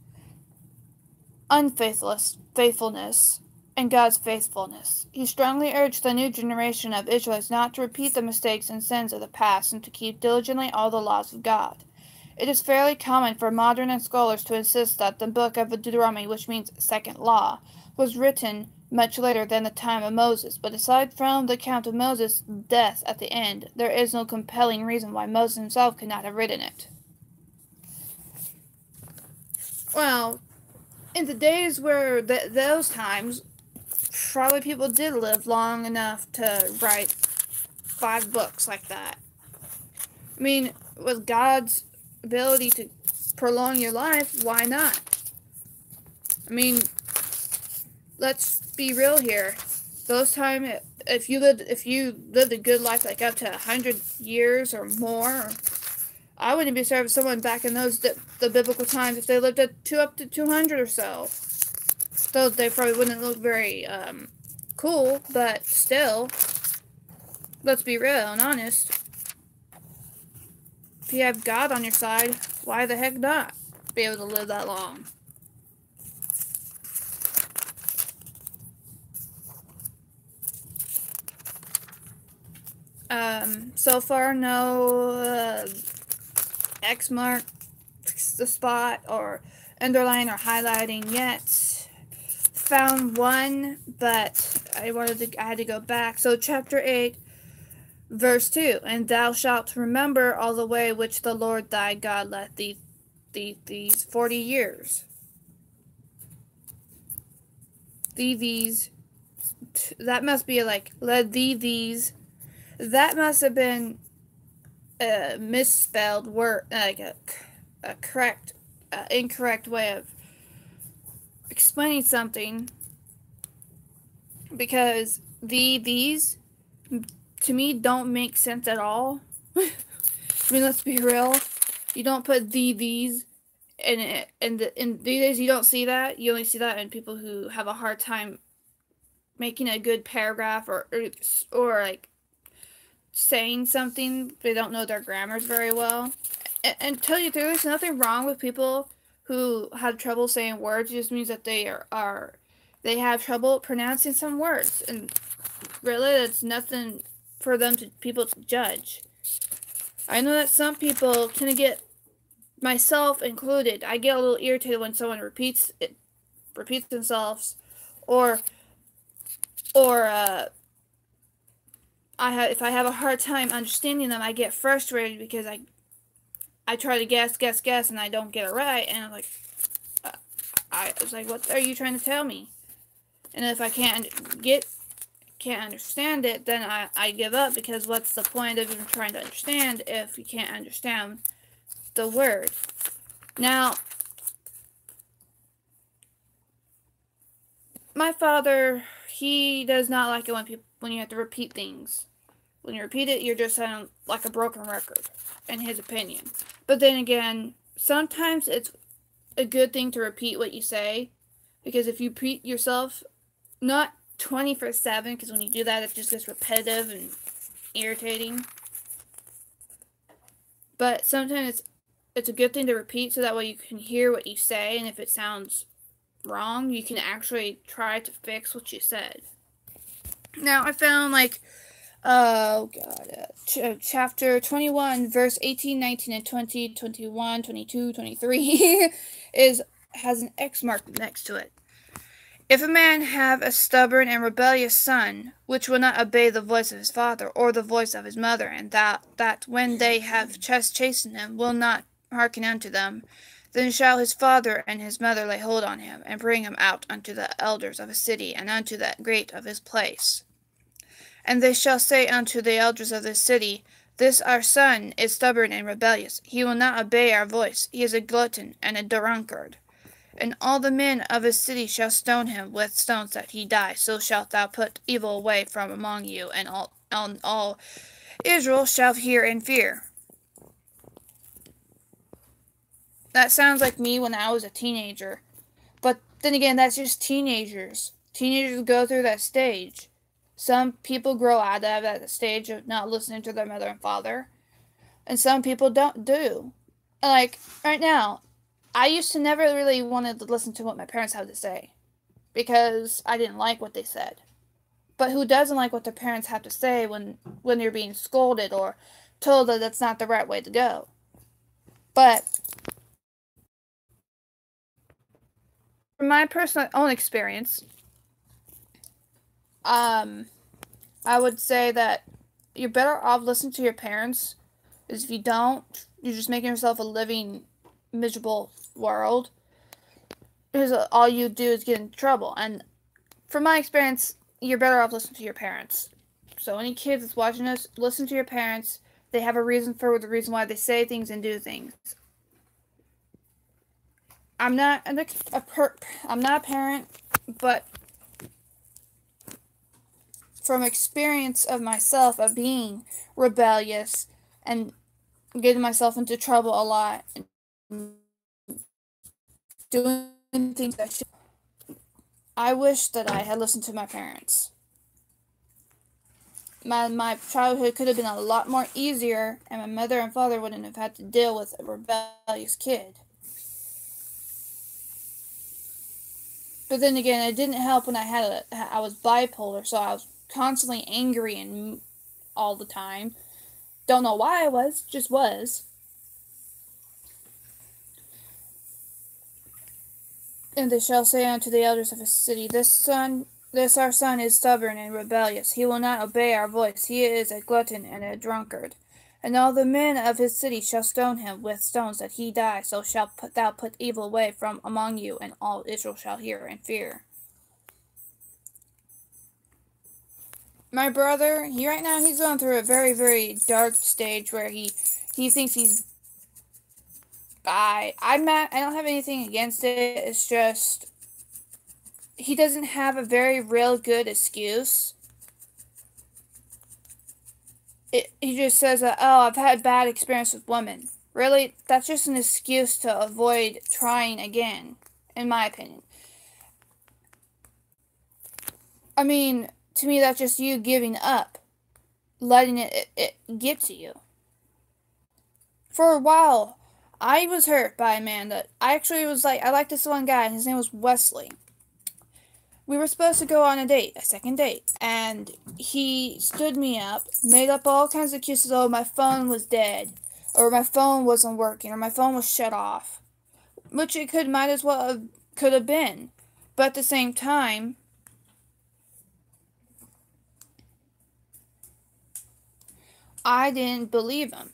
A: Faithfulness and God's faithfulness. He strongly urged the new generation of Israelites not to repeat the mistakes and sins of the past and to keep diligently all the laws of God. It is fairly common for modern scholars to insist that the book of Deuteronomy, which means second law, was written much later than the time of Moses, but aside from the account of Moses' death at the end, there is no compelling reason why Moses himself could not have written it. Well, in the days where those times, probably people did live long enough to write 5 books like that. I mean, with God's ability to prolong your life, why not? I mean, let's be real here. Those time, if you lived a good life, like up to 100 years or more, I wouldn't be surprised if someone back in the biblical times, if they lived up to 200 or so. Though they probably wouldn't look very cool, but still, let's be real and honest. If you have God on your side, why the heck not be able to live that long? So far, no X marks the spot or underline or highlighting yet. Found one, but I had to go back. So chapter 8, verse 2, and thou shalt remember all the way which the Lord thy God led thee these 40 years. These, that must be like, led these. That must have been a misspelled word, like a incorrect way of explaining something. Because these, to me, don't make sense at all. I mean, let's be real. You don't put these in it. In these days, you don't see that. You only see that in people who have a hard time making a good paragraph or like saying something. They don't know their grammars very well. And tell you the truth, there's nothing wrong with people who have trouble saying words. It just means that they they have trouble pronouncing some words, and really, it's nothing for people to judge. I know that some people tend to get, myself included, I get a little irritated when someone repeats themselves, or if I have a hard time understanding them, I get frustrated because I try to guess, and I don't get it right, and I'm like, I was like, what are you trying to tell me? And if I can't understand it, then I give up, because what's the point of even trying to understand if you can't understand the word? Now, my father, he does not like it when you have to repeat things. When you repeat it, you're just sounding like a broken record, in his opinion. But then again, sometimes it's a good thing to repeat what you say, because if you repeat yourself, not 24/7, because when you do that, it just gets repetitive and irritating. But sometimes it's a good thing to repeat, so that way you can hear what you say, and if it sounds wrong, you can actually try to fix what you said. Now, I found, like, chapter 21, verse 18, 19, and 20, 21, 22, 23 has an X mark next to it. If a man have a stubborn and rebellious son, which will not obey the voice of his father, or the voice of his mother, and that when they have chastened him, will not hearken unto them, then shall his father and his mother lay hold on him, and bring him out unto the elders of his city, and unto the great of his place. And they shall say unto the elders of this city, This our son is stubborn and rebellious. He will not obey our voice. He is a glutton and a drunkard. And all the men of his city shall stone him with stones that he die. So shalt thou put evil away from among you, and all Israel shall hear and fear. That sounds like me when I was a teenager. But then again, that's just teenagers. Teenagers go through that stage. Some people grow out of that stage of not listening to their mother and father. And some people do. Like, right now, I used to never really wanted to listen to what my parents had to say, because I didn't like what they said. But who doesn't like what their parents have to say when they're being scolded or told that that's not the right way to go? But from my personal own experience, I would say that you're better off listening to your parents, because if you don't, you're just making yourself a living, miserable world. because all you do is get in trouble. And from my experience, you're better off listening to your parents. So any kids that's watching this, listen to your parents. They have a reason for the reason why they say things and do things. I'm not I'm not a parent, but from experience of myself of being rebellious and getting myself into trouble a lot, doing things I should. I wish that I had listened to my parents. My childhood could have been a lot more easier, and my mother and father wouldn't have had to deal with a rebellious kid. But then again, it didn't help when I was bipolar, so I was constantly angry and all the time. Don't know why I was, just was. And they shall say unto the elders of his city, this our son is stubborn and rebellious. He will not obey our voice. He is a glutton and a drunkard. And all the men of his city shall stone him with stones that he die. So shalt thou put evil away from among you, and all Israel shall hear and fear. My brother, right now he's going through a very, very dark stage where he thinks he's I don't have anything against it. It's just he doesn't have a very real good excuse. He just says that, oh, I've had bad experience with women. Really, that's just an excuse to avoid trying again, in my opinion. I mean, to me, that's just you giving up, letting it get to you. For a while, I was hurt by a man that I actually was like, I liked this one guy, and his name was Wesley. We were supposed to go on a second date, and he stood me up, made up all kinds of excuses. Oh, my phone was dead, or my phone wasn't working, or my phone was shut off, which it might as well could have been. But at the same time, I didn't believe him.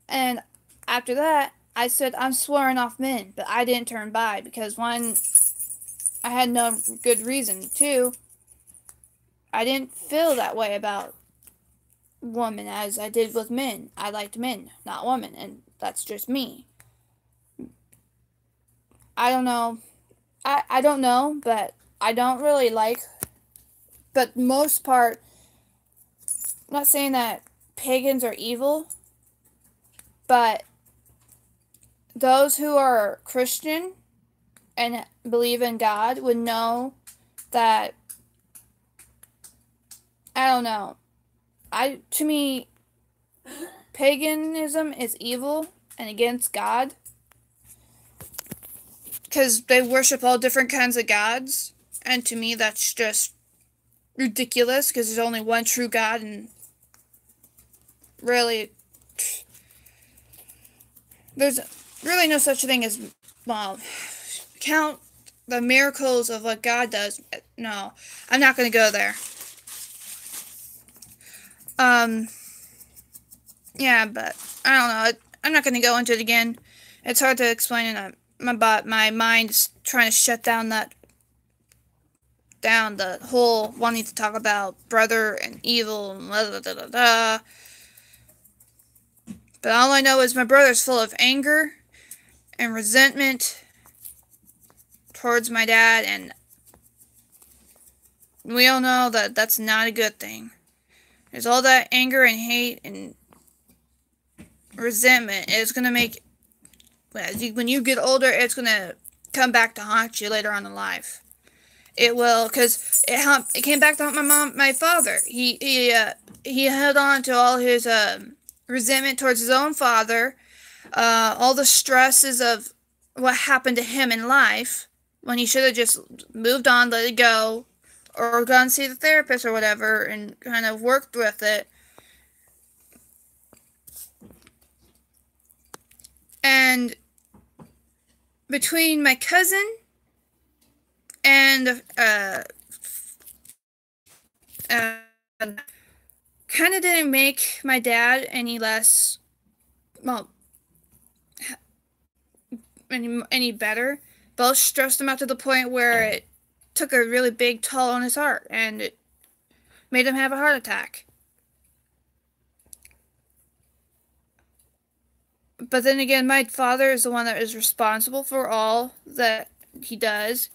A: And after that, I said, I'm swearing off men, but I didn't turn by because one, I had no good reason. Two, I didn't feel that way about women as I did with men. I liked men, not women, and that's just me. I don't know. I don't know, but I don't really like. But most part, I'm not saying that pagans are evil, but those who are Christian and believe in God would know that, I don't know. To me, paganism is evil and against God because they worship all different kinds of gods, and to me that's just ridiculous because there's only one true God, and really there's really no such thing as, well, count the miracles of what God does. No, I'm not going to go there. Yeah, but I don't know. I'm not going to go into it again. It's hard to explain, and my mind is trying to shut down the whole wanting to talk about brother and evil and blah, blah, blah, blah, blah. But all I know is my brother's full of anger and resentment towards my dad, and we all know that that's not a good thing. There's all that anger and hate and resentment. It's going to make, when you get older, it's going to come back to haunt you later on in life. It will, because it came back to haunt my father. He held on to all his resentment towards his own father, all the stresses of what happened to him in life, when he should have just moved on, let it go, or gone see the therapist or whatever, and kind of worked with it. And between my cousin and kind of didn't make my dad any less, well, any better. Both stressed him out to the point where it took a really big toll on his heart, and it made him have a heart attack. But then again, my father is the one that is responsible for all that he does.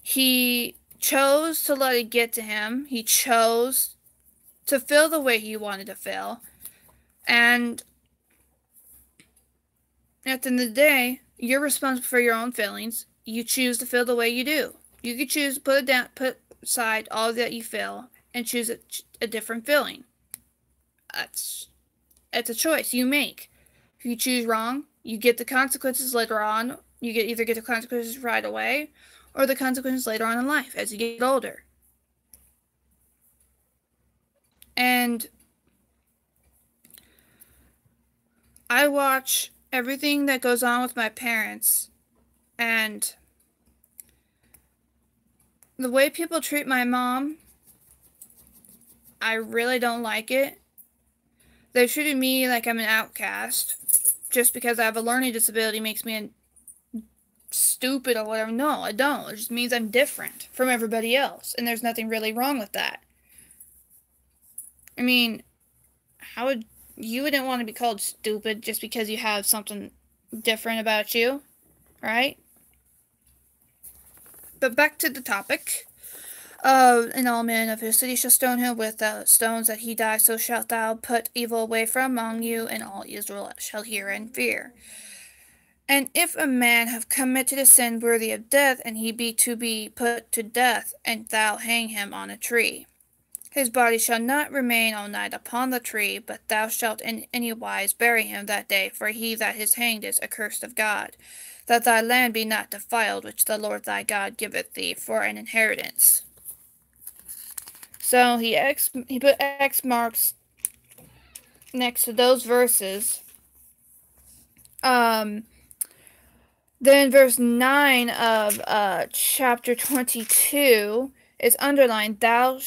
A: He chose to let it get to him. He chose to feel the way he wanted to feel. And at the end of the day, you're responsible for your own feelings. You choose to feel the way you do. You could choose to put it down, put aside all that you feel, and choose a different feeling. It's a choice you make. If you choose wrong, you get the consequences later on. You either get the consequences right away, or the consequences later on in life as you get older. And I watch everything that goes on with my parents, and the way people treat my mom, I really don't like it. They treated me like I'm an outcast just because I have a learning disability makes me stupid or whatever. No, I don't. It just means I'm different from everybody else, and there's nothing really wrong with that. I mean, you wouldn't want to be called stupid just because you have something different about you, right? But back to the topic. And all men of his city shall stone him with stones that he die, so shalt thou put evil away from among you, and all Israel shall hear and fear. And if a man have committed a sin worthy of death, and he be to be put to death, and thou hang him on a tree, his body shall not remain all night upon the tree, but thou shalt in any wise bury him that day, for he that is hanged is accursed of God, that thy land be not defiled, which the Lord thy God giveth thee for an inheritance. So he put X marks next to those verses. Then verse 9 of chapter 22 is underlined, Thou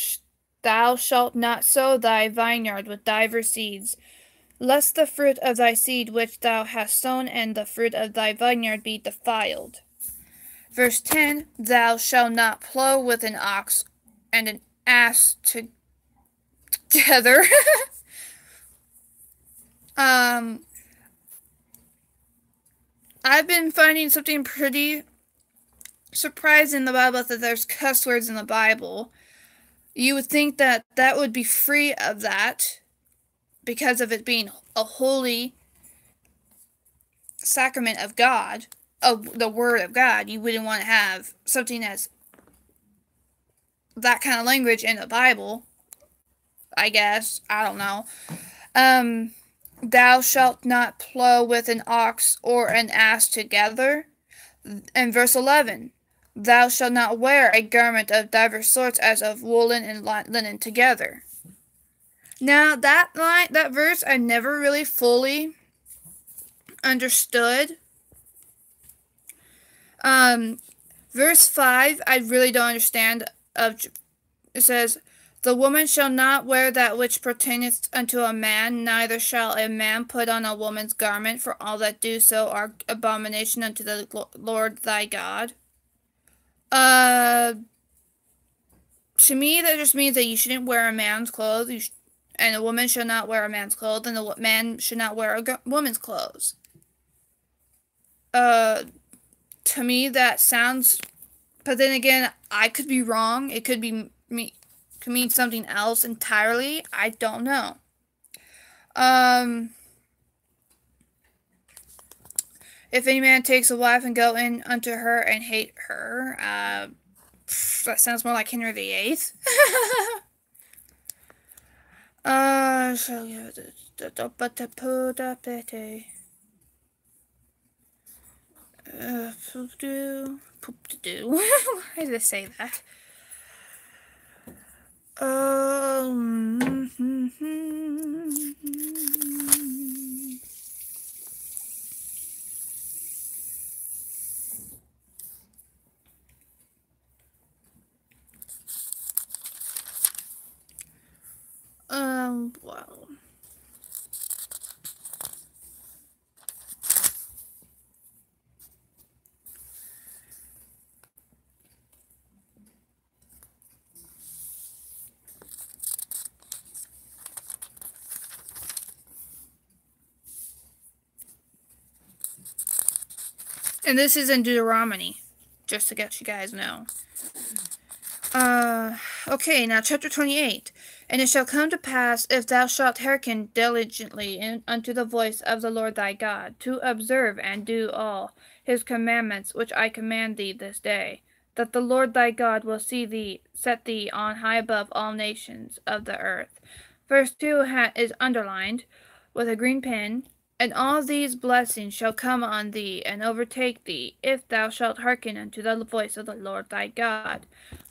A: shalt not sow thy vineyard with divers seeds, lest the fruit of thy seed which thou hast sown and the fruit of thy vineyard be defiled. Verse 10, Thou shalt not plow with an ox and an ass together. I've been finding something pretty surprising in the Bible, that there's cuss words in the Bible. You would think that that would be free of that because of it being a holy sacrament of God, of the Word of God. You wouldn't want to have something that's that kind of language in the Bible, I guess. I don't know. Thou shalt not plow with an ox or an ass together. And verse 11, Thou shalt not wear a garment of divers sorts, as of woolen and linen together. Now, that verse, I never really fully understood. Verse 5, I really don't understand. It says, The woman shall not wear that which pertaineth unto a man, neither shall a man put on a woman's garment, for all that do so are abomination unto the Lord thy God. To me, that just means that you shouldn't wear a man's clothes, and a woman should not wear a man's clothes, and a man should not wear a woman's clothes. To me, that sounds, but then again, I could be wrong. It could be could mean something else entirely. I don't know. If any man takes a wife and go in unto her and hate her, that sounds more like Henry VIII. So yeah, why did I say that? Well. And this is in Deuteronomy, just to let you guys know. Okay, now chapter 28. And it shall come to pass, if thou shalt hearken diligently unto the voice of the Lord thy God, to observe and do all his commandments which I command thee this day, that the Lord thy God will set thee on high above all nations of the earth. Verse 2 is underlined with a green pen. And all these blessings shall come on thee and overtake thee, if thou shalt hearken unto the voice of the Lord thy God.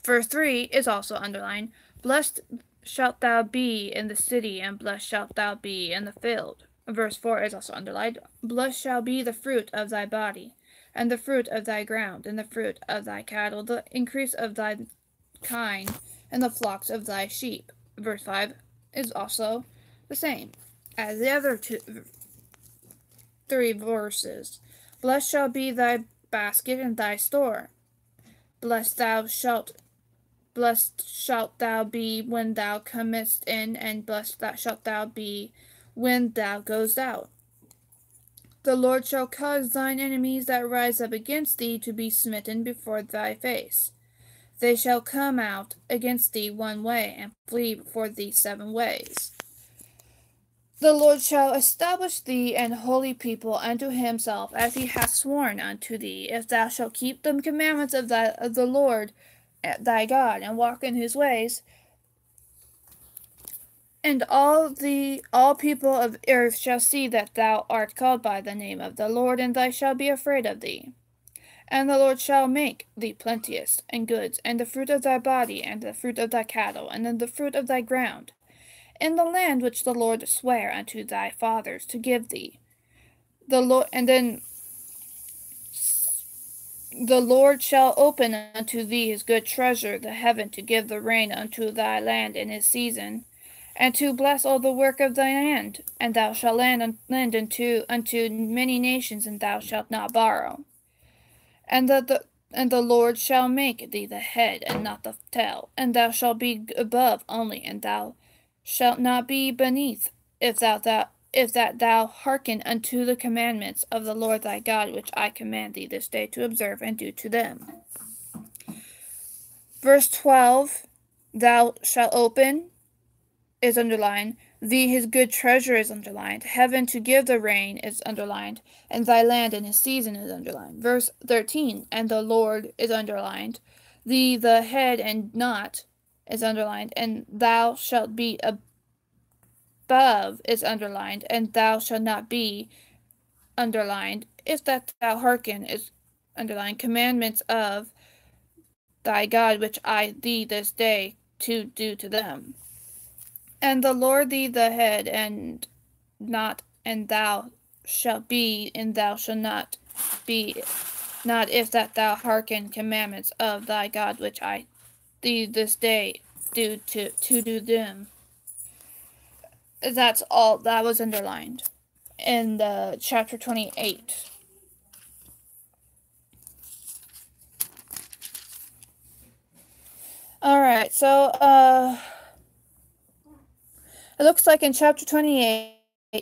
A: Verse 3 is also underlined. Blessed shalt thou be in the city, and blessed shalt thou be in the field. Verse 4 is also underlined. Blessed shall be the fruit of thy body, and the fruit of thy ground, and the fruit of thy cattle, the increase of thy kine, and the flocks of thy sheep. Verse 5 is also the same as the other three verses. Blessed shall be thy basket and thy store. Blessed shalt thou be when thou comest in, and blessed shalt thou be when thou goest out. The Lord shall cause thine enemies that rise up against thee to be smitten before thy face. They shall come out against thee one way, and flee before thee 7 ways. The Lord shall establish thee an holy people unto himself, as he hath sworn unto thee, if thou shalt keep the commandments of the Lord thy God, and walk in his ways. And all people of earth shall see that thou art called by the name of the Lord, and they shall be afraid of thee. And the Lord shall make thee plenteous in goods, and the fruit of thy body, and the fruit of thy cattle, and the fruit of thy ground, in the land which the Lord sware unto thy fathers to give thee. The Lord shall open unto thee his good treasure, the heaven, to give the rain unto thy land in his season, and to bless all the work of thy hand. And thou shalt lend unto many nations, and thou shalt not borrow. And the Lord shall make thee the head and not the tail, and thou shalt be above only, and thou shalt not be beneath, if that thou hearken unto the commandments of the Lord thy God, which I command thee this day to observe and do to them. Verse 12, thou shalt open, is underlined. Thee his good treasure is underlined. Heaven to give the rain is underlined. And thy land in his season is underlined. Verse 13, and the Lord is underlined. Thee the head and not is underlined. And thou shalt be above is underlined. And thou shalt not be underlined. If that thou hearken is underlined. Commandments of thy God, which I thee this day to do to them. And the Lord thee the head, and not, and thou shalt be, and thou shalt not be, not if that thou hearken commandments of thy God, which I thee this day do to do them. That's all that was underlined in the chapter 28. Alright, so it looks like in chapter 28,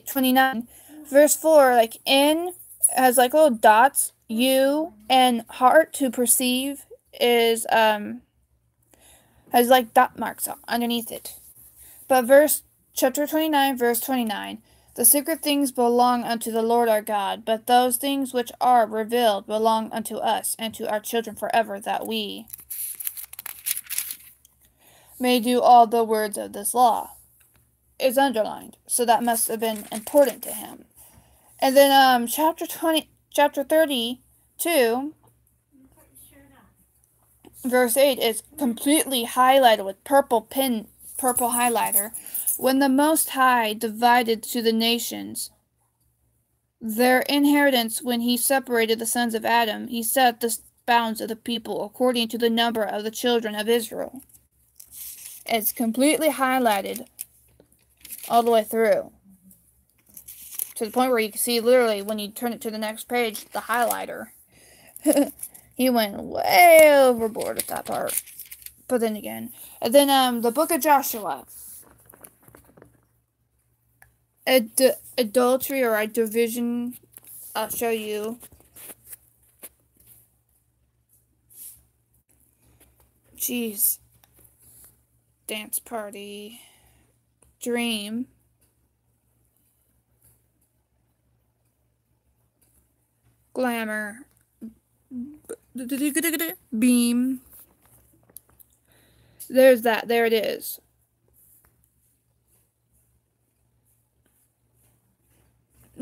A: 29, verse 4, like in has like little dots, U, and heart to perceive is has like dot marks underneath it. But chapter 29, verse 29, the secret things belong unto the Lord our God, but those things which are revealed belong unto us and to our children forever, that we may do all the words of this law. Is underlined, so that must have been important to him. And then chapter 32, verse 8 is completely highlighted with purple highlighter. When the Most High divided to the nations their inheritance, when he separated the sons of Adam, he set the bounds of the people according to the number of the children of Israel. It's completely highlighted all the way through, to the point where you can see literally when you turn it to the next page, the highlighter. He went way overboard with that part. But then again, and then the book of Joshua, adultery or a division. I'll show you Jeez. Dance party. Dream. Glamour. Beam. There's that. There it is.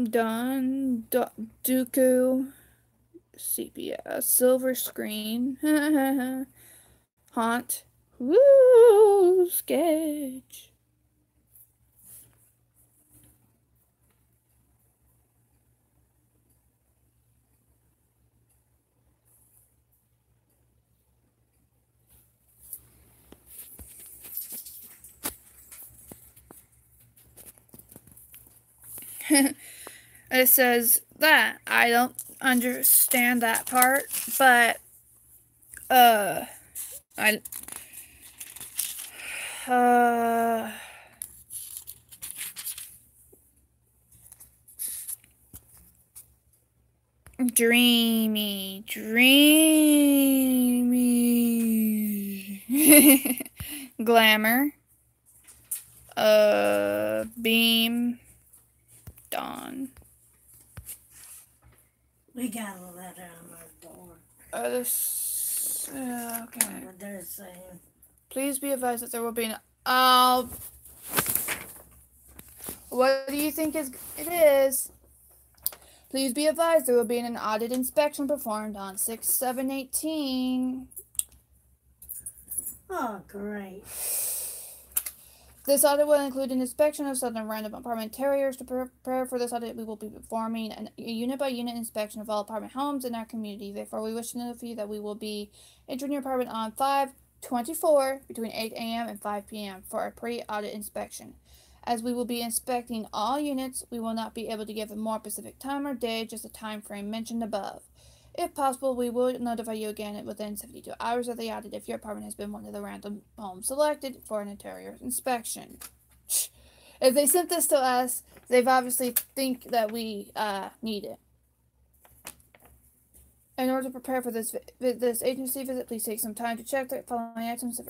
A: Done. Dooku. Sepia. Silver screen. Haunt. Woo! Sketch. It says that. I don't understand that part, but I dreamy, glamour, beam, dawn.
B: We got a letter on our door.
A: Okay.
B: What they're saying.
A: Please be advised that there will be an. What do you think it is? Please be advised there will be an audit inspection performed on 6/7/18.
B: Oh, great.
A: This audit will include an inspection of southern random apartment terriers. To prepare for this audit, we will be performing a unit-by-unit inspection of all apartment homes in our community. Therefore, we wish to notify you that we will be entering your apartment on 5/24 between 8 a.m. and 5 p.m. for a pre-audit inspection. As we will be inspecting all units, we will not be able to give a more specific time or day, just the time frame mentioned above. If possible, we will notify you again within 72 hours of the audit if your apartment has been one of the random homes selected for an interior inspection. If they sent this to us, they've obviously think that we need it. In order to prepare for this agency visit, please take some time to check the following items. If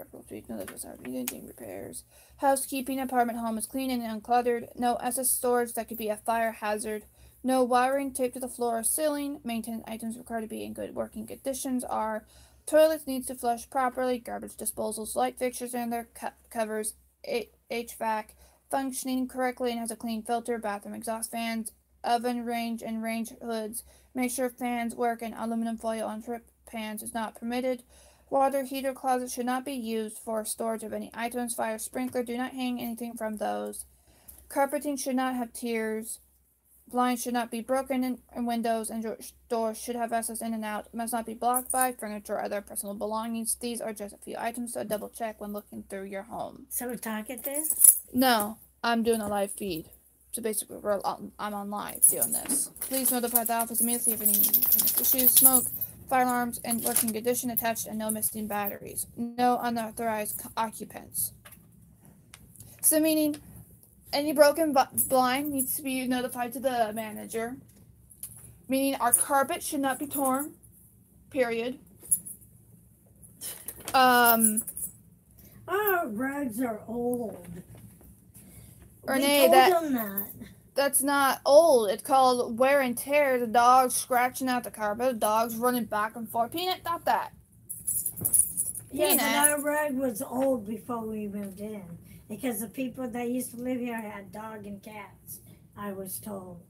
A: anything repairs. Housekeeping. Apartment home is clean and uncluttered. No excess storage that could be a fire hazard. No wiring taped to the floor or ceiling. Maintenance items required to be in good working conditions are toilets needs to flush properly, garbage disposals, light fixtures and their covers, HVAC functioning correctly and has a clean filter, bathroom exhaust fans, oven range and range hoods. Make sure fans work and aluminum foil on trip pans is not permitted. Water heater closet should not be used for storage of any items. Fire sprinkler, do not hang anything from those. Carpeting should not have tiers. Blinds should not be broken and windows and doors should have access in and out. Must not be blocked by furniture or other personal belongings. These are just a few items to double check when looking through your home.
B: So we're talking this?
A: No, I'm doing a live feed. So basically, I'm on live doing this. Please notify the office immediately if any issues, smoke, fire alarms, and working condition attached, and no missing batteries. No unauthorized occupants. So meaning, any broken blind needs to be notified to the manager. Meaning, our carpet should not be torn. Period.
B: Our rugs are old.
A: Renee, that's not old. It's called wear and tear. The dog's scratching out the carpet. The dog's running back and forth. Peanut, stop that.
B: Yeah, but our rug was old before we moved in. Because the people that used to live here had dogs and cats, I was told.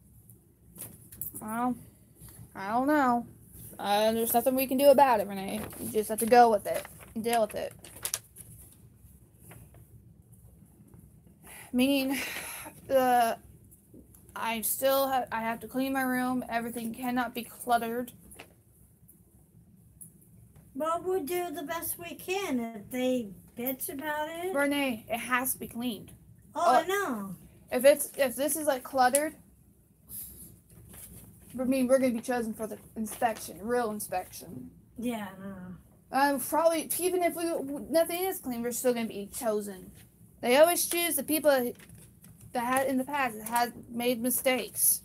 A: Well, I don't know. There's nothing we can do about it, Renee. You just have to go with it and deal with it. Meaning, I have to clean my room. Everything cannot be cluttered.
B: Well, we'll do the best we can. If they bitch about it,
A: Renee, it has to be cleaned.
B: I know.
A: If this is like cluttered, we're gonna be chosen for the inspection, real inspection.
B: Yeah, I know.
A: Probably even if nothing is clean, we're still gonna be chosen. They always choose the people that had in the past that had made mistakes.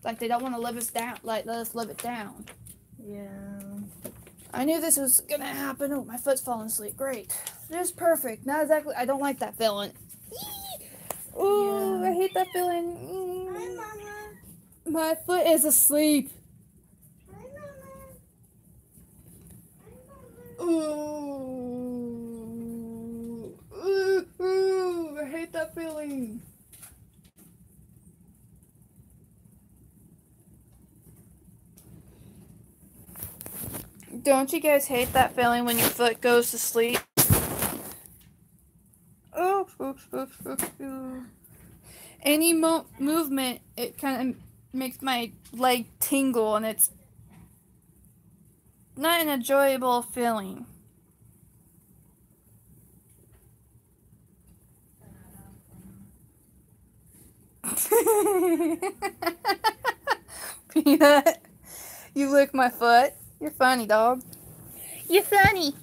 A: Like they don't want to live us down. Like let us live it down.
B: Yeah.
A: I knew this was gonna happen. Oh, my foot's falling asleep. Great. Just perfect. Not exactly. I don't like that feeling. Ooh, I hate that feeling.
B: Hi, Mama.
A: My foot is asleep.
B: Hi, Mama. Hi, Mama.
A: Ooh, I hate that feeling. Don't you guys hate that feeling when your foot goes to sleep? Oh, any movement, it kind of makes my leg tingle, and it's not an enjoyable feeling. Peanut, you lick my foot. You're funny, dog. You're funny.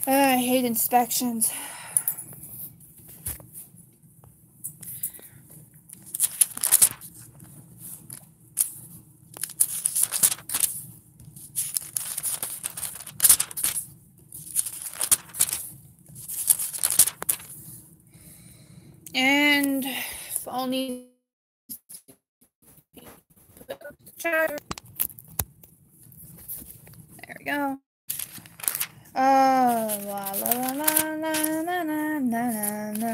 A: I hate inspections. And phone needs to be put on the charger. There we go. Oh, la la la la la la la la la.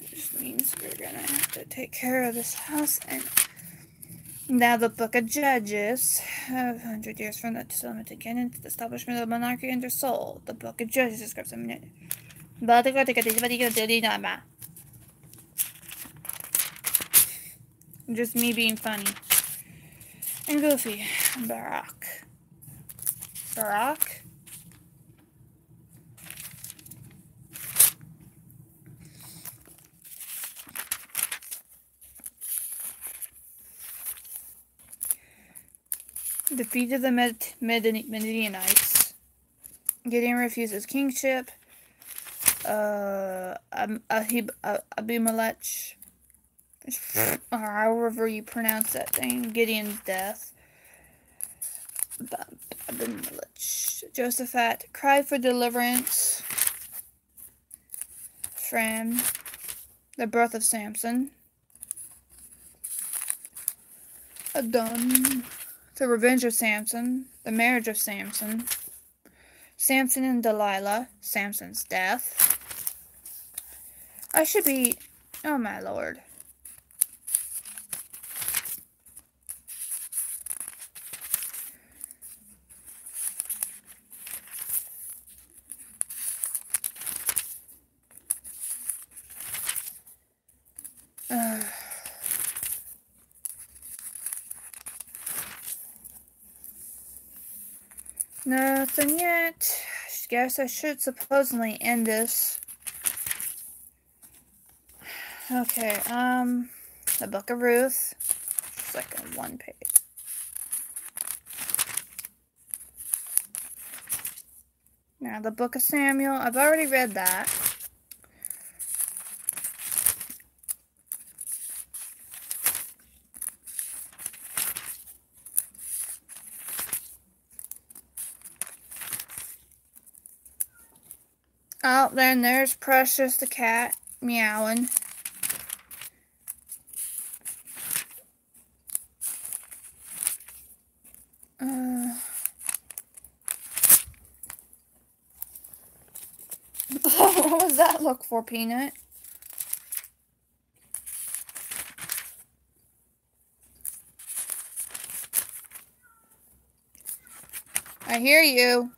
A: This means we're gonna have to take care of this house. And now the Book of Judges, 100 years from the settlement again into the establishment of monarchy under Saul. The Book of Judges describes a minute. Just me being funny. And goofy. Barack. Barack? Defeated the Midianites. Gideon refuses kingship. Abimelech, or however you pronounce that thing. Gideon's death. Abimelech. Josaphat cried for deliverance from the birth of Samson. Adon. The revenge of Samson. The marriage of Samson. Samson and Delilah. Samson's death. I should be... Oh, my lord. Nothing yet. Guess I should supposedly end this. Okay, the Book of Ruth. It's like a 1 page. Now the Book of Samuel. I've already read that. Oh, then there's Precious the cat meowing. What was that look for, Peanut? I hear you.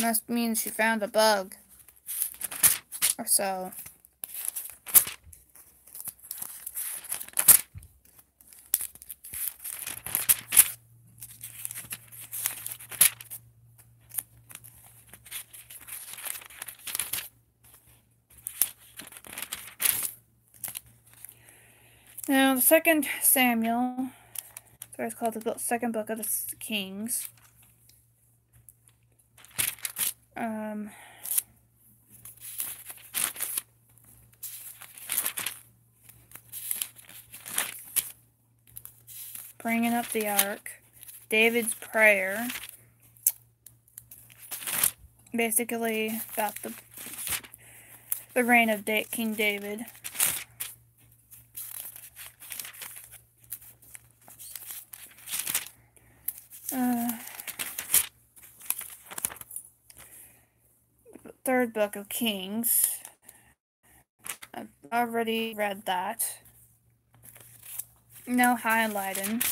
A: Must mean she found a bug. Or so. Now, the second Samuel, so it's called the second book of the Kings. Bringing up the ark, David's prayer, basically about the reign of King David. Third book of Kings. I've already read that. No highlighting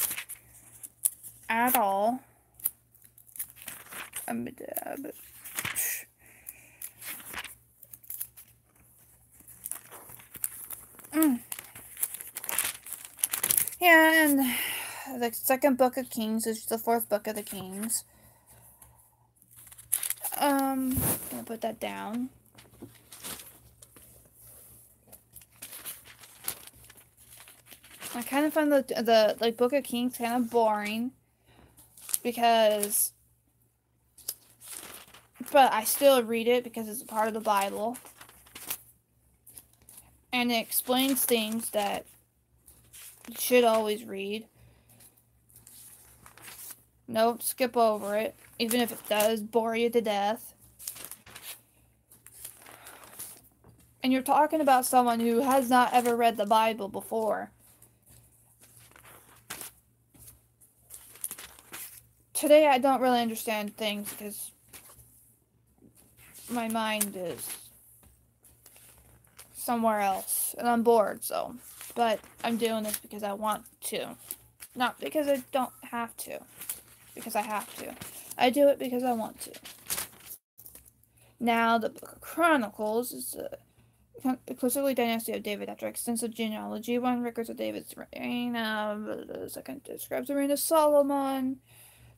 A: at all. Yeah, and the second book of Kings is the fourth book of the Kings. Gonna put that down. I kind of find the like Book of Kings kind of boring because, but I still read it because it's a part of the Bible, and it explains things that you should always read. Don't skip over it, even if it does bore you to death. And you're talking about someone who has not ever read the Bible before. Today I don't really understand things because my mind is somewhere else and I'm bored, so. But I'm doing this because I want to. Not because I don't have to. Because I have to. I do it because I want to. Now, the Book of Chronicles is exclusively dynasty of David after extensive genealogy. One records of David's reign. The second describes the reign of Solomon.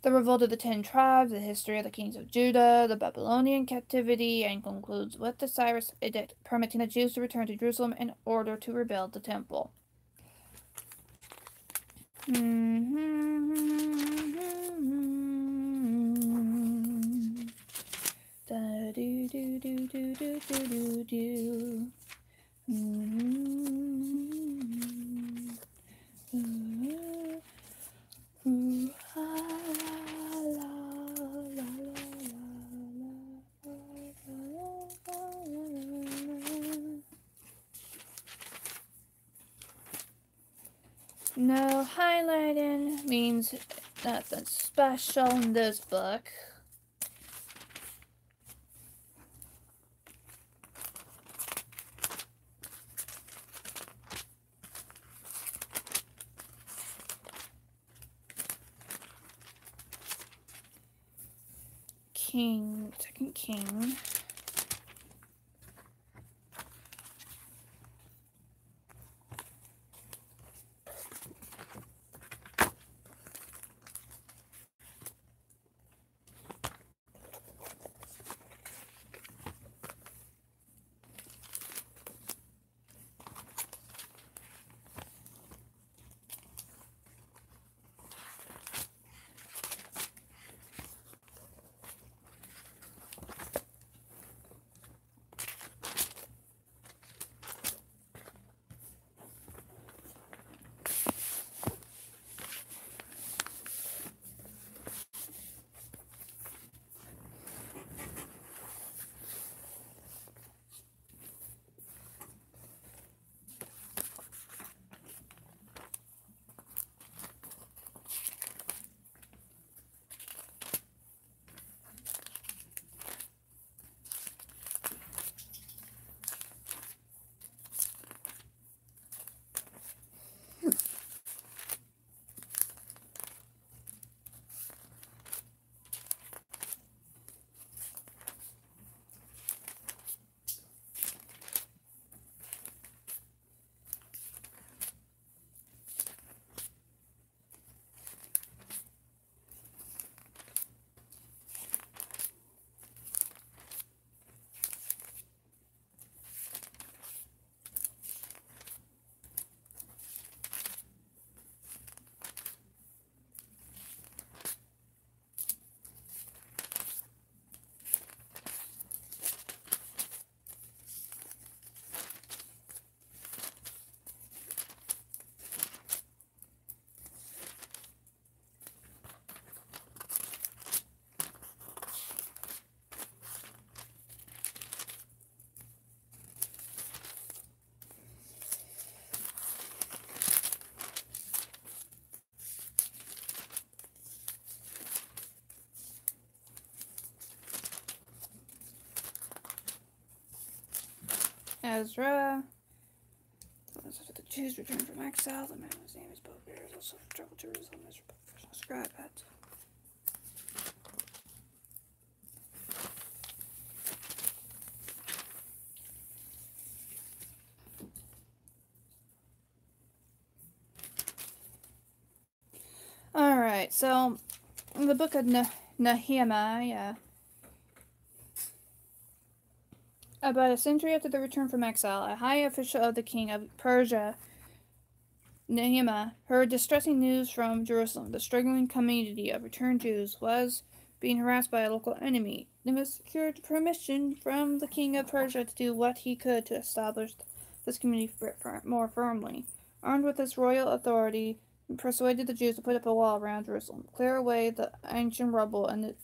A: The revolt of the 10 tribes, the history of the kings of Judah, the Babylonian captivity, and concludes with the Cyrus edict permitting the Jews to return to Jerusalem in order to rebuild the temple. No highlighting means nothing special in this book. Second King. Ezra. The Jews returned from exile. The man whose name is Boaz also traveled to Jerusalem as a professional scribe. Alright, so in the book of Nehemiah, about a century after the return from exile, a high official of the king of Persia, Nehemiah, heard distressing news from Jerusalem. The struggling community of returned Jews was being harassed by a local enemy. Nehemiah secured permission from the king of Persia to do what he could to establish this community more firmly. Armed with this royal authority, he persuaded the Jews to put up a wall around Jerusalem, clear away the ancient rubble, and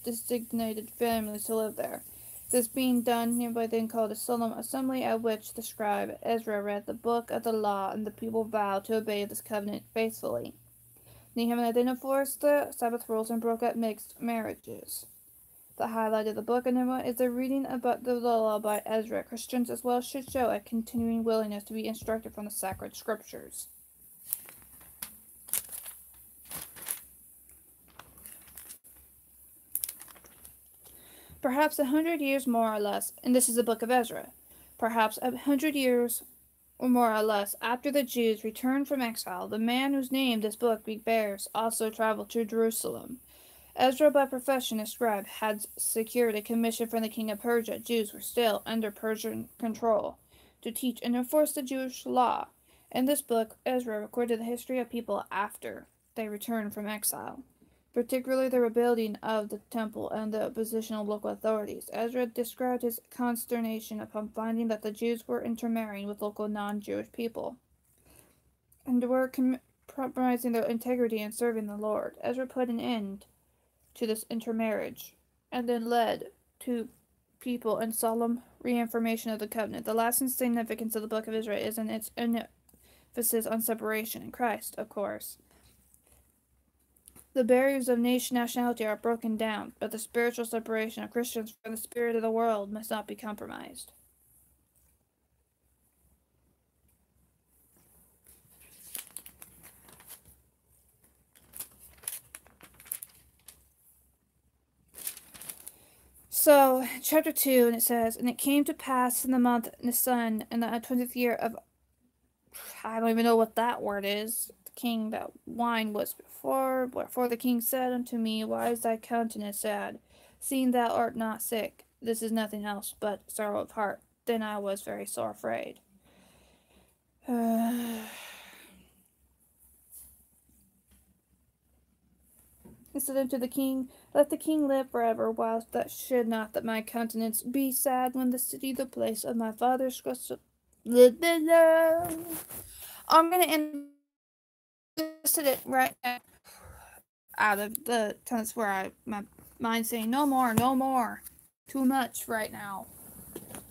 A: designated families to live there. This being done, Nehemiah then called a solemn assembly at which the scribe Ezra read the book of the law, and the people vowed to obey this covenant faithfully. Nehemiah then enforced the Sabbath rules and broke up mixed marriages. The highlight of the book of Nehemiah is the reading about the law by Ezra. Christians as well should show a continuing willingness to be instructed from the sacred scriptures. Perhaps 100 years more or less, and this is the book of Ezra, perhaps 100 years or more or less after the Jews returned from exile, the man whose name this book bears also traveled to Jerusalem. Ezra, by profession a scribe, had secured a commission from the king of Persia. Jews were still under Persian control to teach and enforce the Jewish law. In this book, Ezra recorded the history of people after they returned from exile, particularly the rebuilding of the temple and the opposition of local authorities. Ezra described his consternation upon finding that the Jews were intermarrying with local non-Jewish people and were compromising their integrity in serving the Lord. Ezra put an end to this intermarriage and then led to people in solemn reaffirmation of the covenant. The lasting significance of the book of Ezra is in its emphasis on separation in Christ, of course. The barriers of nationality are broken down, but the spiritual separation of Christians from the spirit of the world must not be compromised. So, chapter 2, and it says, And it came to pass in the month Nisan, in the 20th year of, I don't even know what that word is, king, that wine was before. Wherefore the king said unto me, Why is thy countenance sad, seeing thou art not sick? This is nothing else but sorrow of heart. Then I was very sore afraid. He said unto the king, Let the king live forever, whilst that should not that my countenance be sad when the city, the place of my father's I'm going to end it right now, out of the tense where my mind's saying no more, too much right now.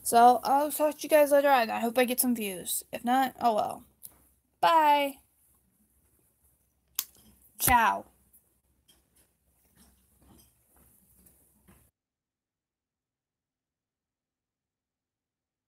A: So I'll talk to you guys later on. I hope I get some views. If not, oh well. Bye. Ciao.